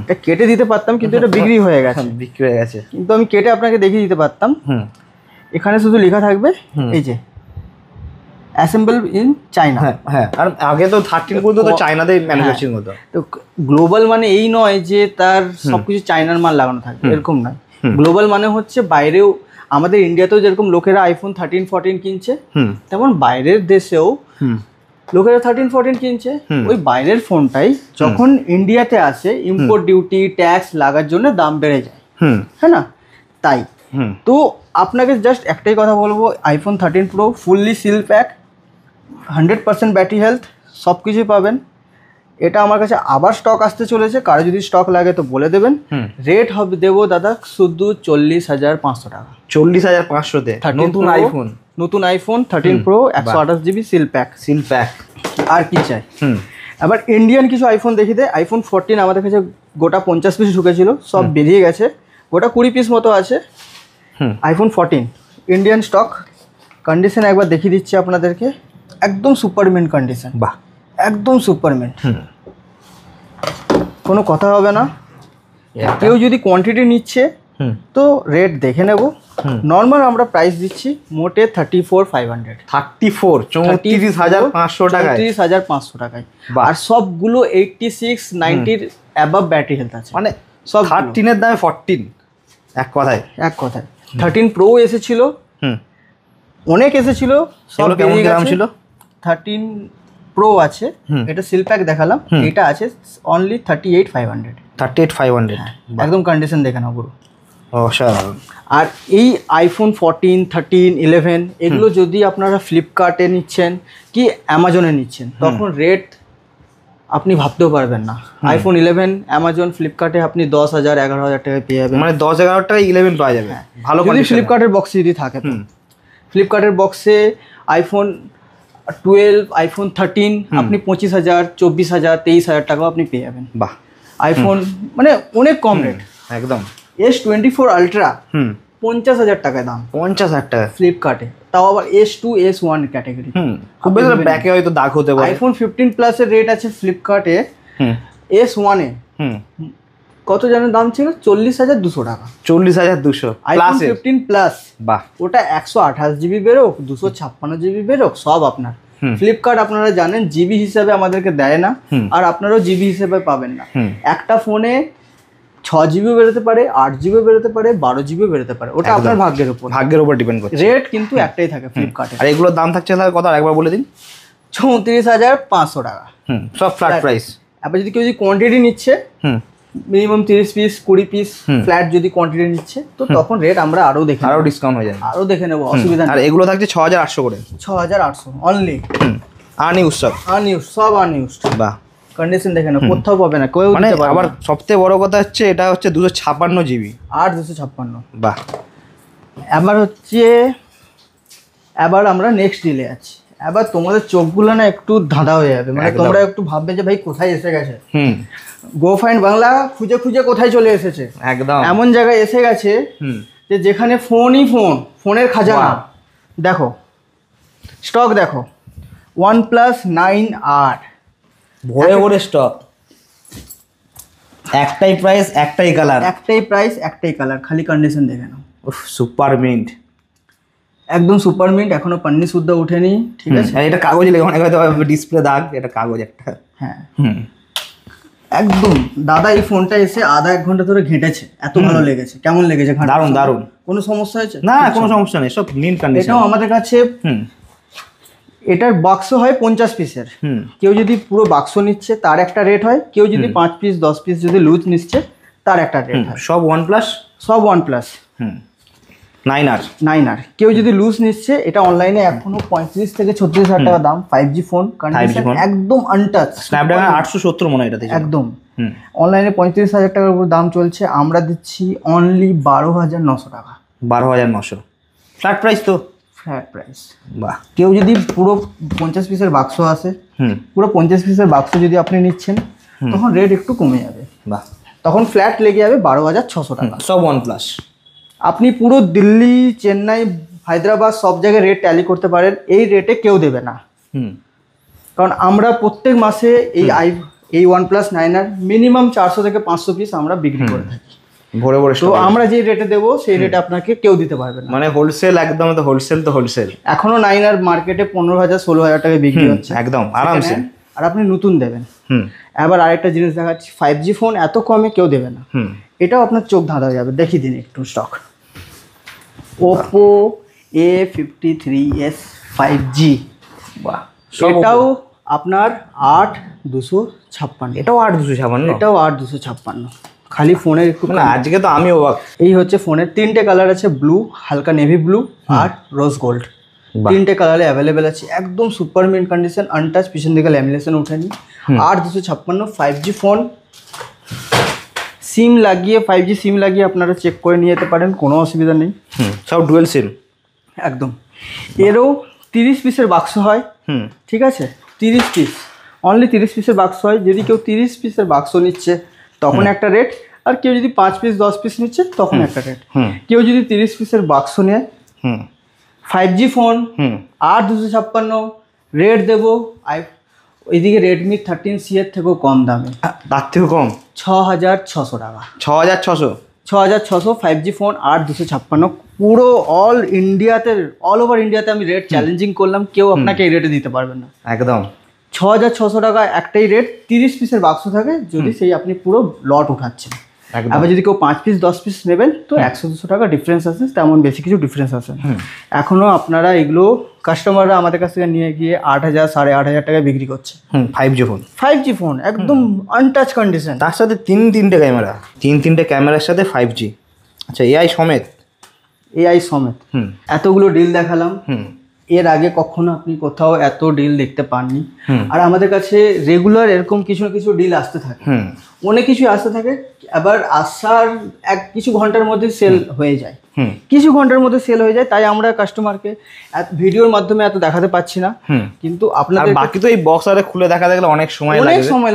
এটা কেটে দিতে পারতাম, কিন্তু এটা বিক্রি হয়ে গেছে, কিন্তু আমি কেটে আপনাকে দেখিয়ে দিতে পারতাম। এখানে শুধু লেখা থাকবে এই যে অ্যাসেম্বল ইন চায়না। হ্যাঁ হ্যাঁ, আর আগে তো 13 পর্যন্ত তো চায়নাতেই ম্যানুফ্যাকচারিং হতো। তো গ্লোবাল মানে এই নয় যে তার সবকিছু চায়নার মাল লাগানো থাকবে, এরকম নয়। গ্লোবাল মানে হচ্ছে বাইরেও, আমাদের ইন্ডিয়াতেও যেরকম লোকেরা আইফোন 13, 14 কিনছে, তেমন বাইরের দেশেও লোকেরা 13, 14 কিনছে। ওই বাইরের ফোনটাই যখন ইন্ডিয়াতে আসে ইম্পোর্ট ডিউটি ট্যাক্স লাগার জন্য দাম বেড়ে যায়, হ্যাঁ না? তাই তো আপনাকে জাস্ট একটাই কথা বলবো, iPhone 13 pro fully seal pack, 100% battery health, সব কিছুই পাবেন। এটা আমার কাছে আবার স্টক আসতে চলেছে, কারো যদি স্টক লাগে তো বলে দেবেন। রেট হবে দেবো দাদা শুধু 40,500 টাকা। 40,500-তে নতুন iPhone 13 pro 128GB seal pack. আর কি চাই? আবার ইন্ডিয়ান কিছু আইফোন দেখি দে। আইফোন 14 আমাদের কাছে গোটা 50 পিস ঢুকেছিল, সব বেরিয়ে গেছে, গোটা 20 পিস মতো আছে। আইফোন 14 ইন্ডিয়ান স্টক, কন্ডিশন একবার দেখিয়ে দিচ্ছি আপনাদেরকে, একদম সুপার মিন্ট কন্ডিশন। বাহ, একদম সুপার মিন্ট, কোনো কথা হবে না। কেউ যদি কোয়ান্টিটি নিচ্ছে তো রেট দেখে নেব। নর্মাল আমরা প্রাইস দিচ্ছি মোটে 34,500। 34,500 টাকায়, 34,500 টাকায়। আর সবগুলো 86, 90 অ্যাবাভ ব্যাটারি হেলথ আছে, মানে সব 13 এর দামে 14। এক কথায় 13 প্রো এসেছিল, অনেক এসেছিল, সব কেমন দাম ছিল? 13 প্রো আছে, এটা সিল প্যাক দেখালাম, এটা আছে অনলি 38,500। 38,500 একদম কন্ডিশন দেখে নাও পুরো অসাধারণ। আর এই আইফোন 14, 13, 11 এগুলো যদি আপনারা ফ্লিপকার্টে নিচ্ছেন কি অ্যামাজনে নিচ্ছেন, তখন রেট আপনি ভাবতেও পারবেন না। আইফোন 11 অ্যামাজন ফ্লিপকার্টে আপনি 10,000, 11,000 টাকায় পেয়ে যাবেন, মানে 10-11 টাকায় 11 পাওয়া যাবে ভালো যদি ফ্লিপকার্টের বক্সে যদি থাকে। ফ্লিপকার্টের বক্সে আইফোন 12, আইফোন 13 আপনি 25,000, 24,000, 23,000 টাকাও আপনি পেয়ে যাবেন। বাহ, আইফোন মানে অনেক কম রেট। একদম। S24 আলট্রা 50,000 টাকায় দাম, 50,000 টাকা ফ্লিপকার্টে, তাও আবার S2, S1 ক্যাটাগরি। খুব বেশি ব্যাকে হয়তো দাগ হতে পারে। আইফোন 15 প্লাসের রেট আছে ফ্লিপকার্টে S1 এ কত জানেন দাম ছিল? 40,200 টাকা। 40,200 আইফোন 15 প্লাস, বাহ, ওটা 128GB বেরোক, 256GB বেরোক, সব আপনার। ফ্লিপকার্ট আপনারা জানেন জিবি হিসাবে আমাদেরকে দেয় না, আর আপনারাও জিবি হিসেবে পাবেন না। একটা ফোনে 6GB বেরোতে পারে, 8GB বেরোতে পারে, 12GB বেরোতে পারে, ওটা আপনার ভাগ্যের উপর ডিপেন্ড করছে। রেট কিন্তু একটাই থাকে ফ্লিপকার্টে। আর এগুলোর দাম থাকছে তাহলে কত একবার বলে দিন? 34,500 টাকা, সব ফ্ল্যাট প্রাইস। আবার যদি কেউ যদি কোয়ান্টিটি নিচ্ছে, মিনিমাম 30 পিস 20 পিস ফ্ল্যাট যদি কোয়ান্টিটি নিচ্ছে, তো তখন রেট আমরা আরো ডিসকাউন্ট হয়ে যাবে, আরো দেখে নেবো, অসুবিধা নেই। আর এগুলো থাকছে 6,800 করে, 6,800 অনলি। আনইউজ সব, সব আনইউজ। বাহ, কন্ডিশন দেখে না, কোথাও পাবে না কেউ। মানে আবার সবথেকে বড় কথা হচ্ছে এটা হচ্ছে 256GB, 256। বাহ। এবার আমরা নেক্সট ডিলে আছি। এবার তোমাদের চোখগুলো না একটু ধাঁধা হয়ে যাবে, মানে তোমরা একটু ভাববে যে ভাই কোথায় এসে গেছে। গো ফাইন্ড বাংলা খুঁজে খুঁজে কোথায় চলে এসেছে, একদম এমন জায়গায় এসে গেছে যে যেখানে ফোনই ফোনের খাজানা। দেখো স্টক দেখো, OnePlus 9R ভরে ভরে স্টক, একটাই প্রাইস একটাই কালার, খালি কন্ডিশন দেখে নাও। সুপার মিন্ট, একদম সুপার মিন্ট, এখনো পান্নি শুদ্ধ ওঠেনি, ঠিক আছে। এটা কাগজ লেগে অনেক হয়তো ডিসপ্লে দাগ, এটা কাগজ একটা। হ্যাঁ একদম দাদা এই ফোনটা এসে আধা 1 ঘন্টা ধরে ঘেঁটেছে, এত ভালো লেগেছে। কেমন লেগেছে? দারুন। কোনো সমস্যা হয়েছে? না, কোনো সমস্যা নেই, সব মিন্ট কন্ডিশন। এটাও আমাদের কাছে, এটার বাক্স হয় 50 পিসের। কেউ যদি পুরো বাক্স নিচ্ছে তার একটা রেট হয়, কেউ যদি 5 পিস 10 পিস যদি লুজ নিচ্ছে তার একটা রেট হয়। সব OnePlus 9R। কেউ যদি লুজ নিচ্ছে, এটা অনলাইনে এখনো 35 থেকে 36,000 টাকা দাম। 5G ফোন, কন্ডিশন একদম আনটাচ, স্ন্যাপড্রাগন 870 মনে হয় এটাতে একদম। অনলাইনে 35,000 টাকার উপর দাম চলছে, আমরা দিচ্ছি অনলি 12,900 টাকা। 12,900 ফ্ল্যাট প্রাইস তো, ফ্ল্যাট প্রাইস। বাহ। কেউ যদি পুরো 50 পিসের বাক্স আসে, পুরো 50 পিসের বাক্স যদি আপনি নিচ্ছেন, তখন রেট একটু কমে যাবে, বাহ, তখন ফ্ল্যাট লেগে যাবে 12,600 টাকা। সব OnePlus। আপনি পুরো দিল্লি, চেন্নাই, হায়দ্রাবাদ সব জায়গায় রেট ট্যালি করতে পারেন, এই রেটে কেউ দেবে না। কারণ আমরা প্রত্যেক মাসে এই OnePlus 9R মিনিমাম 400 থেকে 500 পিস আমরা বিক্রি করে থাকি। ভরে ভরে তো আমরা যে রেটে দেবো সেই রেটে আপনাকে কেউ দিতে পারবে না। মানে হোলসেল একদম, তো হোলসেল তো হোলসেল। এখনো 9R মার্কেটে 15,000 16,000 টাকায় বিক্রি হচ্ছে একদম আরামসে। আর আপনি নতুন দেবেন। এবার আরেকটা জিনিস দেখাচ্ছি, 5G ফোন এত কমে কেউ দেবে না। এটাও আপনার চোখ ধাঁধা হয়ে যাবে। দেখিয়ে দিন একটু স্টক। ওপো A53s 5G, বাহ, এটাও আপনার 8,256। এটাও 8,256? এটাও 8,256। খালি ফোনের একটু না, আজকে তো আমি অবাক। এই হচ্ছে ফোনের 3টে কালার আছে, ব্লু, হালকা নেভি ব্লু আর রোজ গোল্ড। 3টে কালারে অ্যাভেলেবেল আছে, একদম সুপার মিন্ট কন্ডিশন, আনটাচ, পিছন দিকে ল্যামিনেশন ওঠেনি। 8,256 5G ফোন। সিম লাগিয়ে 5G সিম লাগিয়ে আপনারা চেক করে নিয়ে যেতে পারেন, কোনো অসুবিধা নেই। সব ডুয়েল সিম একদম। এরও 30 পিসের বাক্স হয়। ঠিক আছে, 30 পিস, অনলি 30 পিসের বাক্স হয়। যদি কেউ 30 পিসের বাক্স নিচ্ছে তখন একটা রেট, আর কেউ যদি 5 পিস 10 পিস নিচ্ছে তখন একটা রেট। কেউ যদি 30 পিসের বাক্স নেয় 5G ফোন 8,256 রেট দেবো। ওইদিকে রেডমি 13C এর থেকেও কম দামে, তার থেকেও কম, 6,600 টাকা। 6,600? 6,600 5G ফোন 8,256। পুরো অল ইন্ডিয়াতে, অল ওভার ইন্ডিয়াতে আমি রেট চ্যালেঞ্জিং করলাম, কেউ আপনাকে এই রেটে দিতে পারবে না। একদম 6,600 টাকা একটাই রেট। 30 পিসের বাক্স থাকে যদি সেই আপনি পুরো লট উঠাচ্ছেন। আবার যদি কেউ 5 পিস 10 পিস নেবেন তো 100-200 টাকা ডিফারেন্স আছে, তেমন বেশি কিছু ডিফারেন্স আছে। এখনও আপনারা এগুলো কাস্টমাররা আমাদের কাছ থেকে নিয়ে গিয়ে 8,000 8,500 টাকায় বিক্রি করছে। 5G ফোন, 5G ফোন একদম আনটাচ কন্ডিশন, তার সাথে তিনটে ক্যামেরা, তিনটে ক্যামেরার সাথে 5G। আচ্ছা, এআই সমেত? এআই সমেত। এতগুলো ডিল দেখালাম, এর আগে কখনো আপনি কোথাও এত ডিল দেখতে পাননি। আর আমাদের কাছে রেগুলার এরকম কিছু না কিছু ডিল আসতে থাকে, অনেক কিছু আসতে থাকে। আবার আসার কিছু ঘন্টার মধ্যে সেল হয়ে যায়, কিছু ঘন্টার মধ্যে সেল হয়ে যায়। তাই আমরা কাস্টমারকে ভিডিওর মাধ্যমে এত দেখাতে পাচ্ছি না, কিন্তু আপনাদের বাকি তো এই বক্স আরে খুলে দেখা গেলে অনেক সময়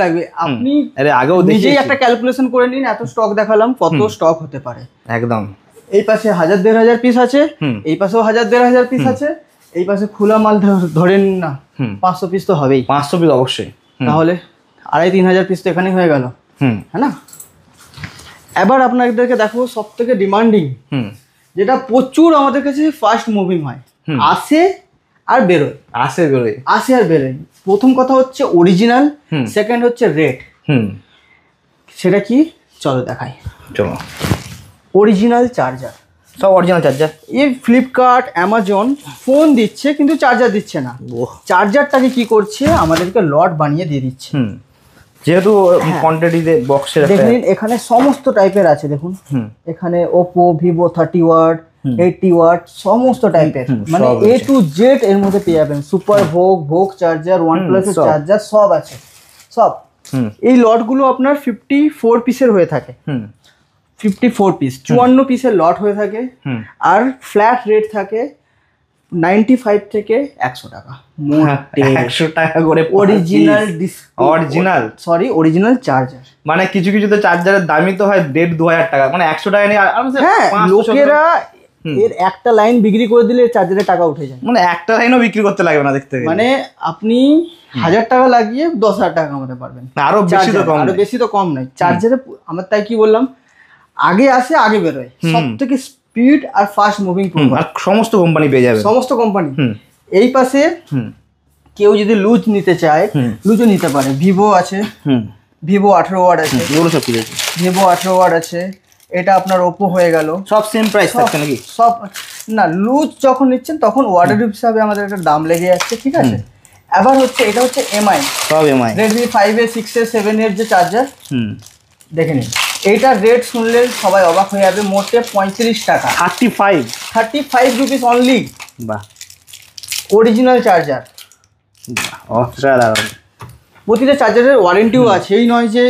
লাগবে। আপনি আগেও নিজেই একটা ক্যালকুলেশন করে নিন, এত স্টক দেখালাম কত স্টক হতে পারে। একদম। এই পাশে 1,000-1,500 পিস আছে, এই পাশেও 1,000-1,500 পিস আছে, এই পাশে খোলা মাল ধরেন না 500 পিস তো হবেই। 500 পিস অবশ্যই, তাহলে 2,500-3,000 পিস তো এখানেই হয়ে গেল, হ্যাঁ না? এবার আপনাদেরকে দেখো সব থেকে ডিমান্ডিং, যেটা প্রচুর আমাদের কাছে ফাস্ট মুভিং হয়, আসে আর বেরোয়, আসে আর বেরোয়। প্রথম কথা হচ্ছে অরিজিনাল, সেকেন্ড হচ্ছে রেট। সেটা কি চলো দেখাই। চলো। অরিজিনাল চার্জার, সব অরিজিনাল চার্জার। এই ফ্লিপকার্ট অ্যামাজন ফোন দিচ্ছে কিন্তু চার্জার দিচ্ছে না। চার্জারটাকে কি করছে, আমাদেরকে লট বানিয়ে দিয়ে দিচ্ছে। যেহেতু কোয়ান্টিটিতে বক্সের দেখুন এখানে সমস্ত টাইপের আছে। দেখুন এখানে ওপো, ভিভো 30 ওয়াট, 80 ওয়াট, সমস্ত টাইপের, মানে A to Z এর মধ্যে পেয়ে যাবেন। সুপার ভোগ চার্জার, OnePlus এর চার্জার সব আছে, সব। এই লটগুলো আপনার 54 পিসের হয়ে থাকে, 54 পিস, 54 পিসের লট হয়ে থাকে। আর ফ্ল্যাট রেট থাকে 95 থেকে 100 টাকা, 100 টাকা করে অরিজিনাল চার্জার। মানে কিছু কিছু তো চার্জারের দামই তো হয় 1,500-2,000 টাকা, মানে 100 টাকা নিয়ে লোকেরা এর একটা লাইন বিক্রি করে দিলে চার্জারের টাকা উঠে যায়, মানে একটা লাইনও বিক্রি করতে লাগবে না দেখতে গেলে। মানে আপনি 1,000 টাকা লাগিয়ে 10,000 টাকা কামাতে পারবেন, আরো বেশি তো কম নয়। চার্জারে আমার তাই কি বললাম, আগে আসে আগে বেরোয়, সব থেকে স্পিড আর ফাস্ট মুভিং, আর সমস্ত কোম্পানি পেয়ে যাবে, সমস্ত কোম্পানি। এই পাশে কেউ যদি লুজ নিতে চায় লুজও নিতে পারে। ভিভো আছে, ভিভো 18 ওয়াট আছে, ভিভো 18 ওয়াট আছে। এটা আপনার ওপো হয়ে গেল, সব সেম প্রাইস থাকছে নাকি? সব না, লুজ যখন নিচ্ছেন তখন ওয়াটের হিসাবে আমাদের একটা দাম লেগে যাচ্ছে, ঠিক আছে? এবার হচ্ছে এটা হচ্ছে এমআই, সব এমআই, রেডমি 5A 6A 7 এর যে চার্জার, দেখে নিন। এইটার রেট শুনলে সবাই অবাক হয়ে যাবে, মোটে 35 টাকা, 35 রুপিস অনলি। বাহ, অরিজিনাল চার্জার। প্রতিটা চার্জারের ওয়ারেন্টিও আছে, এই নয় যে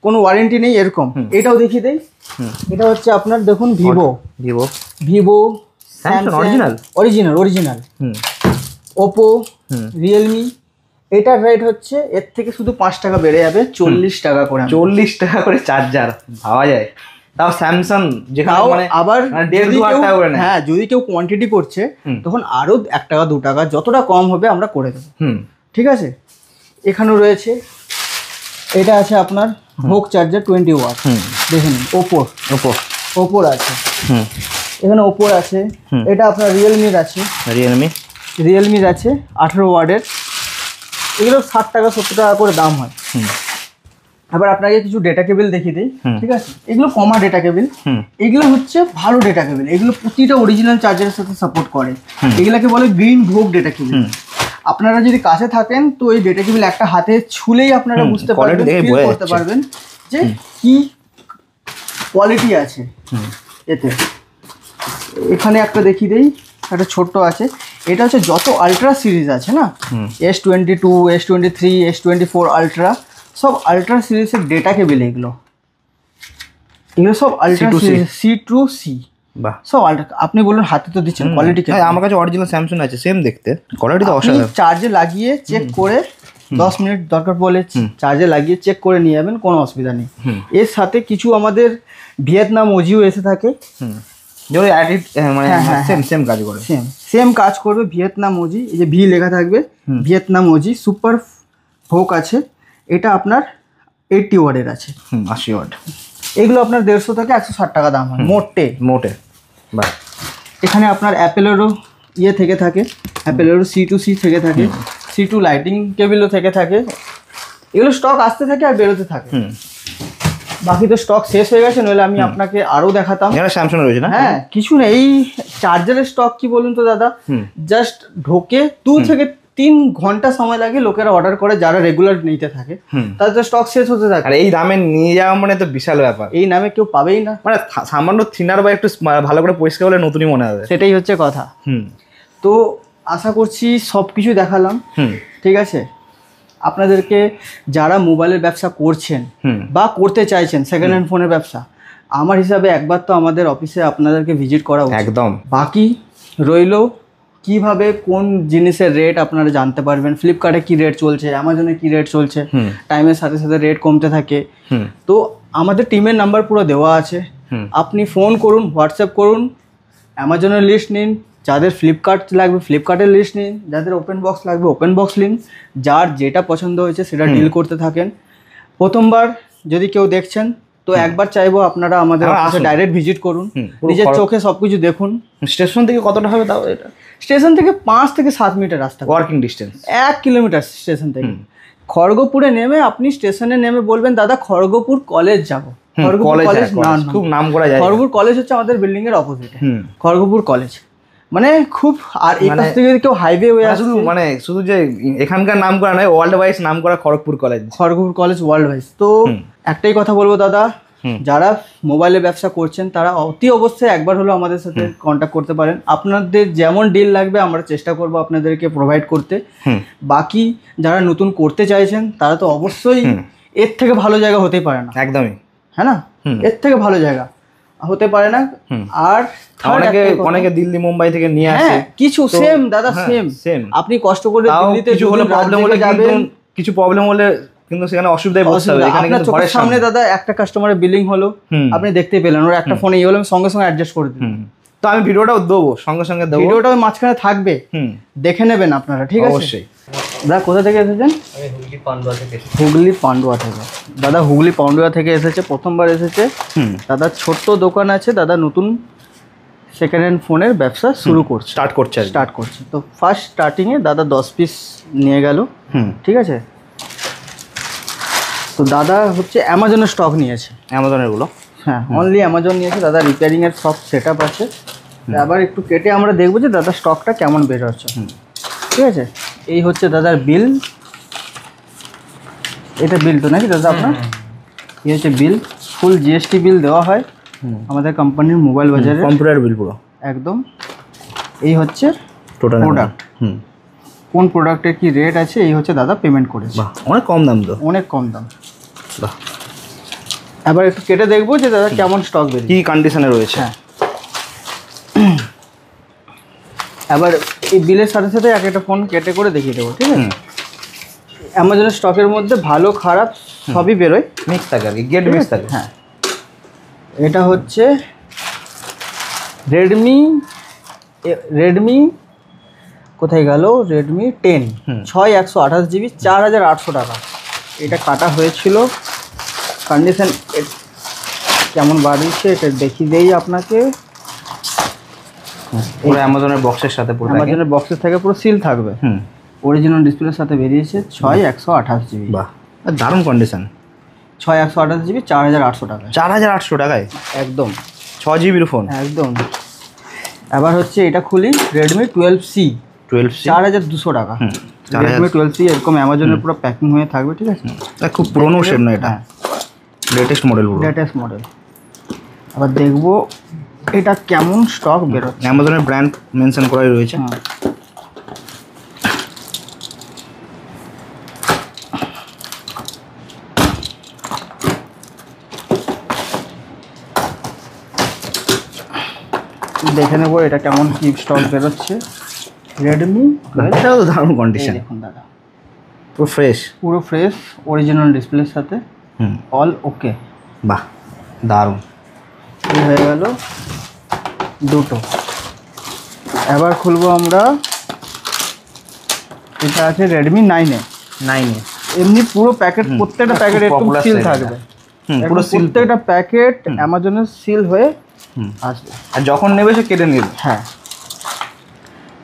কোনো ওয়ারেন্টি নেই এরকম। এটাও দেখিয়ে দেই, এটা হচ্ছে আপনার দেখুন ভিভো, অরিজিনাল, ওপো, রিয়েলমি। এটার রেট হচ্ছে এর থেকে শুধু 5 টাকা বেড়ে যাবে, 40 টাকা করে। 40 টাকা করে চার্জার ভাবা যায়? তাও স্যামসাং যেখানে মানে আবার 1,500-2,000 টাকা করে নেয়। হ্যাঁ, যদি কেউ কোয়ান্টিটি করছে তখন আরো 1 টাকা 2 টাকা যতটা কম হবে আমরা করে দেবো, ঠিক আছে? এখানেও রয়েছে, এটা আছে আপনার ভোগ চার্জার 20 ওয়াট, দেখুন ওপো ওপোর আছে, হুম, এখানে ওপোর আছে, এটা আপনার রিয়েলমির আছে, রিয়েলমির আছে 18 ওয়ার্ডের, এগুলো 60 টাকা 70 টাকা করে দাম হয়। এবার আপনাকে কিছু ডেটা কেবল দেখিয়ে দিই, ঠিক আছে? এগুলো কমা ডেটা কেবল, এগুলো হচ্ছে ভালো ডেটা কেবল, এগুলো প্রতিটা অরিজিনাল চার্জারের সাথে সাপোর্ট করে। এগুলাকে বলে গ্রিন ভোগ ডেটা কেবল। আপনারা যদি কাছে থাকেন তো এই ডেটা কেবল একটা হাতে ছুলেই আপনারা বুঝতে পারবেন, ফিল করতে পারবেন যে কি কোয়ালিটি আছে এতে। এখানে একটা দেখিয়ে দেই, একটা ছোট্ট আছে, এটা হচ্ছে যত আলট্রা সিরিজ আছে না, S22, S23, S24 আলট্রা, সব আলট্রা সিরিজের ডেটা কেবল এগুলো সব আলট্রা সিরিজ C2C, বাহ, সব আলট্রা। আপনি বলুন হাতে তো দিচ্ছেন, কোয়ালিটি কেমন? আমার কাছে অরিজিনাল স্যামসাং আছে, সেম দেখতে, কোয়ালিটি তো অসাধারণ। চার্জে লাগিয়ে চেক করে 10 মিনিট দরকার পড়লে চার্জে লাগিয়ে চেক করে নিয়ে যাবেন, কোনো অসুবিধা নেই। এর সাথে কিছু আমাদের ভিয়েতনাম ওজিও এসে থাকে, সেম কাজ করবে ভিয়েতনাম ওজি। এই যে ভি লেখা থাকবে, ভিয়েতনাম ওজি সুপার ভোক আছে, এটা আপনার 80 ওয়ার্ডের আছে, 80 ওয়াট। এগুলো আপনার 150 থেকে 160 টাকা দাম হয় মোটে। বাহ, এখানে আপনার অ্যাপেলেরও থেকে থাকে, অ্যাপেলেরও C2C থেকে থাকে, C2 লাইটিং কেবলও থেকে থাকে। এগুলো স্টক আসতে থাকে আর বেরোতে থাকে, বাকি তো স্টক শেষ হয়ে গেছে, নইলে আমি আপনাকে আরো দেখাতাম। স্যামসাং রয়েছে না? হ্যাঁ, কিছু নেই। এই চার্জারের স্টক কি বলুন তো দাদা, জাস্ট ঢোকে 2 থেকে 3 ঘন্টা সময় লাগে, লোকেরা অর্ডার করে যারা রেগুলার নিতে থাকে, তাদের স্টক শেষ হতে থাকে। আর এই দামে নিয়ে যাওয়া মানে তো বিশাল ব্যাপার, এই নামে কেউ পাবেই না। মানে সামান্য থিনার বা একটু ভালো করে পরিষ্কার হলে নতুনই মনে হবে, সেটাই হচ্ছে কথা। তো আশা করছি সব কিছু দেখালাম, ঠিক আছে? আপনাদেরকে যারা মোবাইলের ব্যবসা করছেন বা করতে চাইছেন, সেকেন্ড হ্যান্ড ফোনের ব্যবসা, আমার হিসাবে একবার তো আমাদের অফিসে আপনাদেরকে ভিজিট করা উচিত। একদম। বাকি রইলো কিভাবে কোন জিনিসের রেট আপনারা জানতে পারবেন, ফ্লিপকার্টে কি রেট চলছে, অ্যামাজনে কি রেট চলছে, টাইমের সাথে সাথে রেট কমতে থাকে। তো আমাদের টিমের নাম্বার পুরো দেওয়া আছে, আপনি ফোন করুন, হোয়াটসঅ্যাপ করুন, অ্যামাজনের লিস্ট নিন, যাদের ফ্লিপকার্ট লাগবে ফ্লিপকার্টের লিস্ট নিন, যাদের ওপেন বক্স লাগবে ওপেন বক্স নিন, যার যেটা পছন্দ হয়েছে সেটা ডিল করতে থাকেন। প্রথমবার যদি কেউ দেখছেন তো একবার চাইবো আপনারা আমাদের অফিসে ডাইরেক্ট ভিজিট করুন, নিজের চোখে সবকিছু দেখুন। স্টেশন থেকে কতটা হবে তাও? এটা স্টেশন থেকে 5 থেকে 7 মিনিটের রাস্তা, ওয়ার্কিং ডিস্টেন্স 1 কিলোমিটার স্টেশন থেকে। খড়গপুরে নেমে আপনি স্টেশনে নেমে বলবেন দাদা খড়গপুর কলেজ যাবো। খড়গপুর কলেজ খুব নাম করা যায়, খড়গপুর কলেজ হচ্ছে আমাদের বিল্ডিং এর অপোজিটে, খড়গপুর কলেজ মানে খুব। আর এই পাশ থেকে যদি কেউ হাইওয়ে হয়ে আসে, শুধু যে এখানকার নাম করা নয়, ওয়ার্ল্ড ওয়াইজ নাম করা খড়গপুর কলেজ ওয়ার্ল্ড ওয়াইজ। তো একটাই কথা বলবো দাদা, যারা মোবাইলে ব্যবসা করছেন তারা অতি অবশ্যই একবার হলো আমাদের সাথে কন্ট্যাক্ট করতে পারেন। আপনাদের যেমন ডিল লাগবে আমরা চেষ্টা করবো আপনাদেরকে প্রোভাইড করতে। বাকি যারা নতুন করতে চাইছেন তারা তো অবশ্যই এর থেকে ভালো জায়গা হতেই পারে না, একদমই, হ্যাঁ না? এর থেকে ভালো জায়গা হতে পারে না। আর অনেকে দিল্লি মুম্বাই থেকে নিয়ে আসে কিছু সেম দাদা, সেম আপনি কষ্ট করে দিল্লিতে কিছু হলে প্রবলেম হলে যাবেন, কিছু প্রবলেম হলে কিন্তু সেখানে অসুবিধায় পড়তে হবে। এখানে কিন্তু ঘরের সামনে দাদা একটা কাস্টমারের বিলিং হলো, আপনি দেখতে পেলেন, ওর একটা ফোনে এই হলো, সঙ্গে সঙ্গে অ্যাডজাস্ট করে দিন। তো আমি ভিডিওটাও দেবো, সঙ্গে সঙ্গে দেবো, ভিডিওটাও মাঝখানে থাকবে, দেখে নেবেন আপনারা, ঠিক আছে? অবশ্যই। দাদা কোথা থেকে এসেছেন? আমি হুগলি পান্ডুয়া থেকে। হুগলি পান্ডুয়া থেকে দাদা, হুগলি পান্ডুয়া থেকে এসেছে, প্রথমবার এসেছে। দাদা ছোট্ট দোকান আছে, দাদা নতুন সেকেন্ড হ্যান্ড ফোনের ব্যবসা স্টার্ট করছে। তো ফার্স্ট স্টার্টিংয়ে দাদা 10 পিস নিয়ে গেল, ঠিক আছে? তো দাদা হচ্ছে অ্যামাজনের স্টক নিয়েছে, অ্যামাজনেরগুলো, হ্যাঁ অনলি অ্যামাজন নিয়েছে দাদা। রিপেয়ারিংয়ের সব সেট আপ আছে। আবার একটু কেটে আমরা দেখবো যে দাদা স্টকটা কেমন বের হচ্ছে, ঠিক আছে? এই হচ্ছে দাদার বিল, এটা বিল তো নাকি দাদা আপনার? এই হচ্ছে বিল, ফুল জিএসটি বিল দেওয়া হয় আমাদের কোম্পানির মোবাইল বাজারে, কম্পিউটার বিল পুরো একদম। এই হচ্ছে টোটাল প্রোডাক্ট, কোন প্রোডাক্টের কি রেট আছে, এই হচ্ছে দাদা পেমেন্ট করেছে। অনেক কম দাম তো, অনেক কম দাম। এবার একটু কেটে দেখবো যে দাদা কেমন স্টক বেরিয়েছে, কি কন্ডিশনে রয়েছে। হ্যাঁ, এবার এই বিলের সাথে সাথে এক একটা ফোন কেটে করে দেখিয়ে দেবো, ঠিক আছে? অ্যামাজনের স্টকের মধ্যে ভালো খারাপ সবই বেরোয়, মিক্স থাকে আর কি, গেট মিক্স থাকে। হ্যাঁ, এটা হচ্ছে রেডমি কোথায় গেল, রেডমি 10 6128 জিবি 4800 টাকা। এটা কাটা হয়েছিল, কন্ডিশন কেমন বাড়িয়েছে এটা দেখিয়ে দেই আপনাকে। পুরো অ্যামাজনের বক্সের সাথে পুরো অ্যামাজনের বক্সের থেকে পুরো সিল থাকবে। অরিজিনাল ডিসপ্লের সাথে বেরিয়েছে 6/128 জিবি। বাহ, দারুণ কন্ডিশন। 6/128 জিবি 4800 টাকায়। 4800 টাকায় একদম 6 জিবির ফোন একদম। এবার হচ্ছে এটা খুলি, রেডমি 12C 4200 টাকা। রেডমি 12C এরকম অ্যামাজনের পুরো প্যাকিং হয়ে থাকবে, ঠিক আছে? খুব পুরনো সেট না এটা, লেটেস্ট মডেল, লেটেস্ট মডেল। আবার দেখবো এটা কেমন স্টক বেরোচ্ছে। অ্যামাজনের ব্র্যান্ড মেনশন করাই রয়েছে। দেখে নেবো এটা কেমন কি স্টক বেরোচ্ছে। রেডমি এটাও তো দারুণ কন্ডিশন, দেখুন দাদা, পুরো ফ্রেশ, পুরো ফ্রেশ অরিজিনাল ডিসপ্লের সাথে অল ওকে। বাহ দারুণ। এই হয়ে গেল দুটো। এবার খুলবো আমরা, এটা আছে রেডমি 9A। এমনি পুরো প্যাকেট, প্রত্যেকটা প্যাকেট এরকম সিল থাকবে, পুরো প্রত্যেকটা প্যাকেট অ্যামাজনের সিল হয়ে আসবে, আর যখন নেবে সে কেটে নেবে। হ্যাঁ,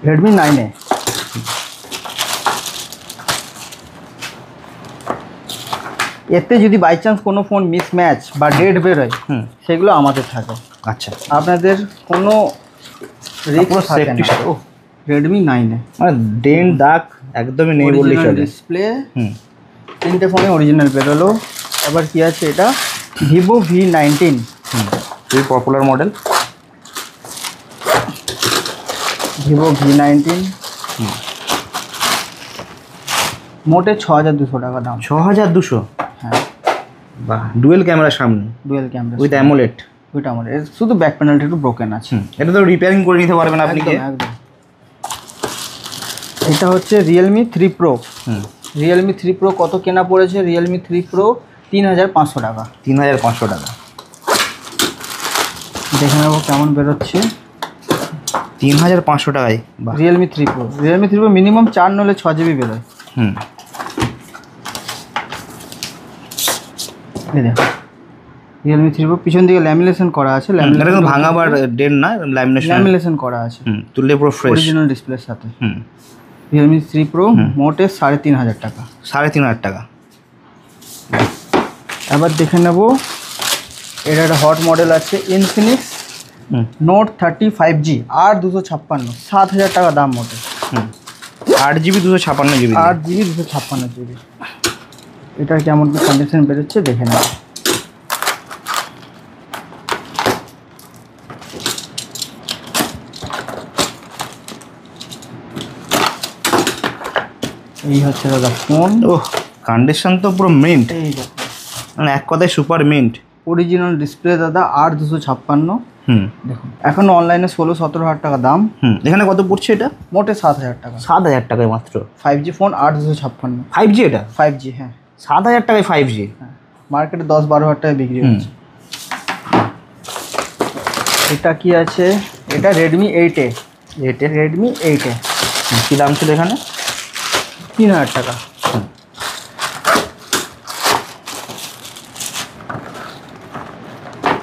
রেডমি 9A। এতে যদি বাই চান্স কোনো ফোন মিসম্যাচ বা ডেট বেরোয়, সেগুলো আমাদের থাকে। আচ্ছা, আপনাদের কোনো রিস্ক থাকে না। রেডমি 9A মানে ডেন্ট দাগ একদমই নেই বললেই চলে। ডিসপ্লে, তিনটে ফোনে অরিজিনাল বেরোলো। এবার কি আছে, এটা ভিভো V19, খুবই পপুলার মডেল। ভিভো V19 মোটে 6200 টাকা দাম। 6200? হ্যাঁ, বাহ, ডুয়েল ক্যামেরার সামনে, ডুয়েল ক্যামেরা উইথ অ্যামোলেড। ওইটা আমার শুধু ব্যাক প্যানেলটা একটু ব্রোকেন আছে। এটা তো রিপেয়ারিং করে নিতে পারবেন আপনি। একদম। এটা হচ্ছে রিয়েলমি 3 প্রো। রিয়েলমি 3 প্রো কত কেনা পড়েছে? রিয়েলমি 3 প্রো 3500 টাকা। 3500 টাকা। দেখে নেবো কেমন বেরোচ্ছে। 3500 টাকায়। Realme 3 pro, Realme 3 pro minimum 4 নলে 6 জিবি বেরোয়। এই দেখো রিয়েলমি 3 প্রো, পিছন দিকে ল্যামিনেশন করা আছে। ল্যামিনেশন ভাঙাবার ডেন না, ল্যামিনেশন করা আছে। তুললে পুরো ফ্রেশ অরিজিনাল ডিসপ্লের সাথে। রিয়েলমি 3 প্রো মোটে 3500 টাকা। 3500 টাকা। এবার দেখে নেব, এটা একটা হট মডেল আছে ইনফিনিক্স নোট 35G 8256, 7000 টাকা দাম মোটে। 8GB 256GB। 8GB 256GB। এটা কেমন কি কন্ডিশন বেরোচ্ছে দেখে নেব। এই হচ্ছে দাদা ফোন। ওহ, কন্ডিশন তো পুরো মিন্ট, মানে এক কথায় সুপার মিন্ট। অরিজিনাল ডিসপ্লে দাদা 8256। দেখুন এখন অনলাইনে 16-17 হাজার টাকা দাম। এখানে কত পড়ছে এটা? মোটে 7000 টাকা। 7000 টাকায় মাত্র 5G ফোন 8256। 5G এটা? 5G, হ্যাঁ। 7000 টাকায় 5G? হ্যাঁ, মার্কেটে 10-12 হাজার টাকায় বিক্রি হচ্ছে। এটা কি আছে? এটা রেডমি 8A। রেডমি 8A কী দাম ছিল এখানে? 3000 টাকা।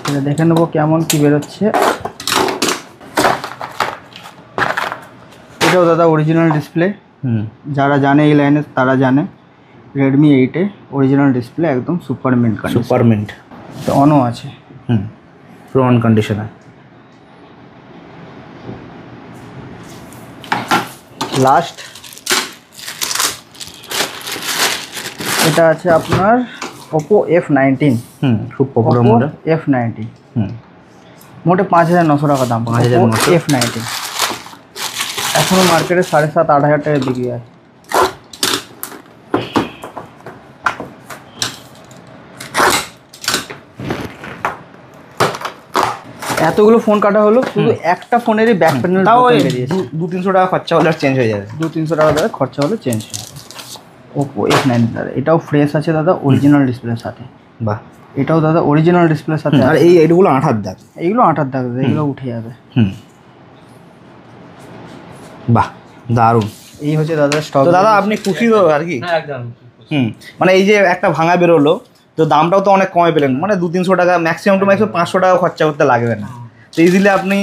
এটা দেখে নেবো কেমন কি বেরোচ্ছে। এটাও দাদা অরিজিনাল ডিসপ্লে। যারা জানে এই লাইনে তারা জানে। রেডমি 8A অরিজিনাল ডিসপ্লে, একদম super mint condition. Super mint. তো অনও আছে। পুরো অন কন্ডিশনে। লাস্ট এটা আছে আপনার Oppo F19। খুব পপুলার মডেল F19। মোটে 5900 টাকা দাম। 5900 F19 এখনো মার্কেটে 7,500-8,000 টাকায় বিক্রি হয়। এতগুলো ফোন কাটা হলো, শুধু একটা ফোনেরই ব্যাক প্যানেল তাও 200-300 টাকা খরচা হলে চেঞ্জ হয়ে যাবে। 200-300 টাকা দাদা খরচা হলে চেঞ্জ হয়ে যাবে। Oppo F9 দাদা, এটাও ফ্রেশ আছে দাদা, অরিজিনাল ডিসপ্লের সাথে। বাহ, এটাও দাদা অরিজিনাল ডিসপ্লের সাথে। আর এইগুলো 8 দাগ, এইগুলো 8 দাগ, এগুলো উঠে যাবে। বাহ দারুণ। এই হচ্ছে দাদা স্টক। তো দাদা আপনি খুশি তো আর কি? একদম। মানে এই যে একটা ভাঙা বেরোলো, তো দামটাও তো অনেক কমে পেলেন, মানে 200-300 টাকা ম্যাক্সিমাম টু ম্যাক্সিমাম 500 টাকা খরচা করতে লাগবে না, তো ইজিলি আপনি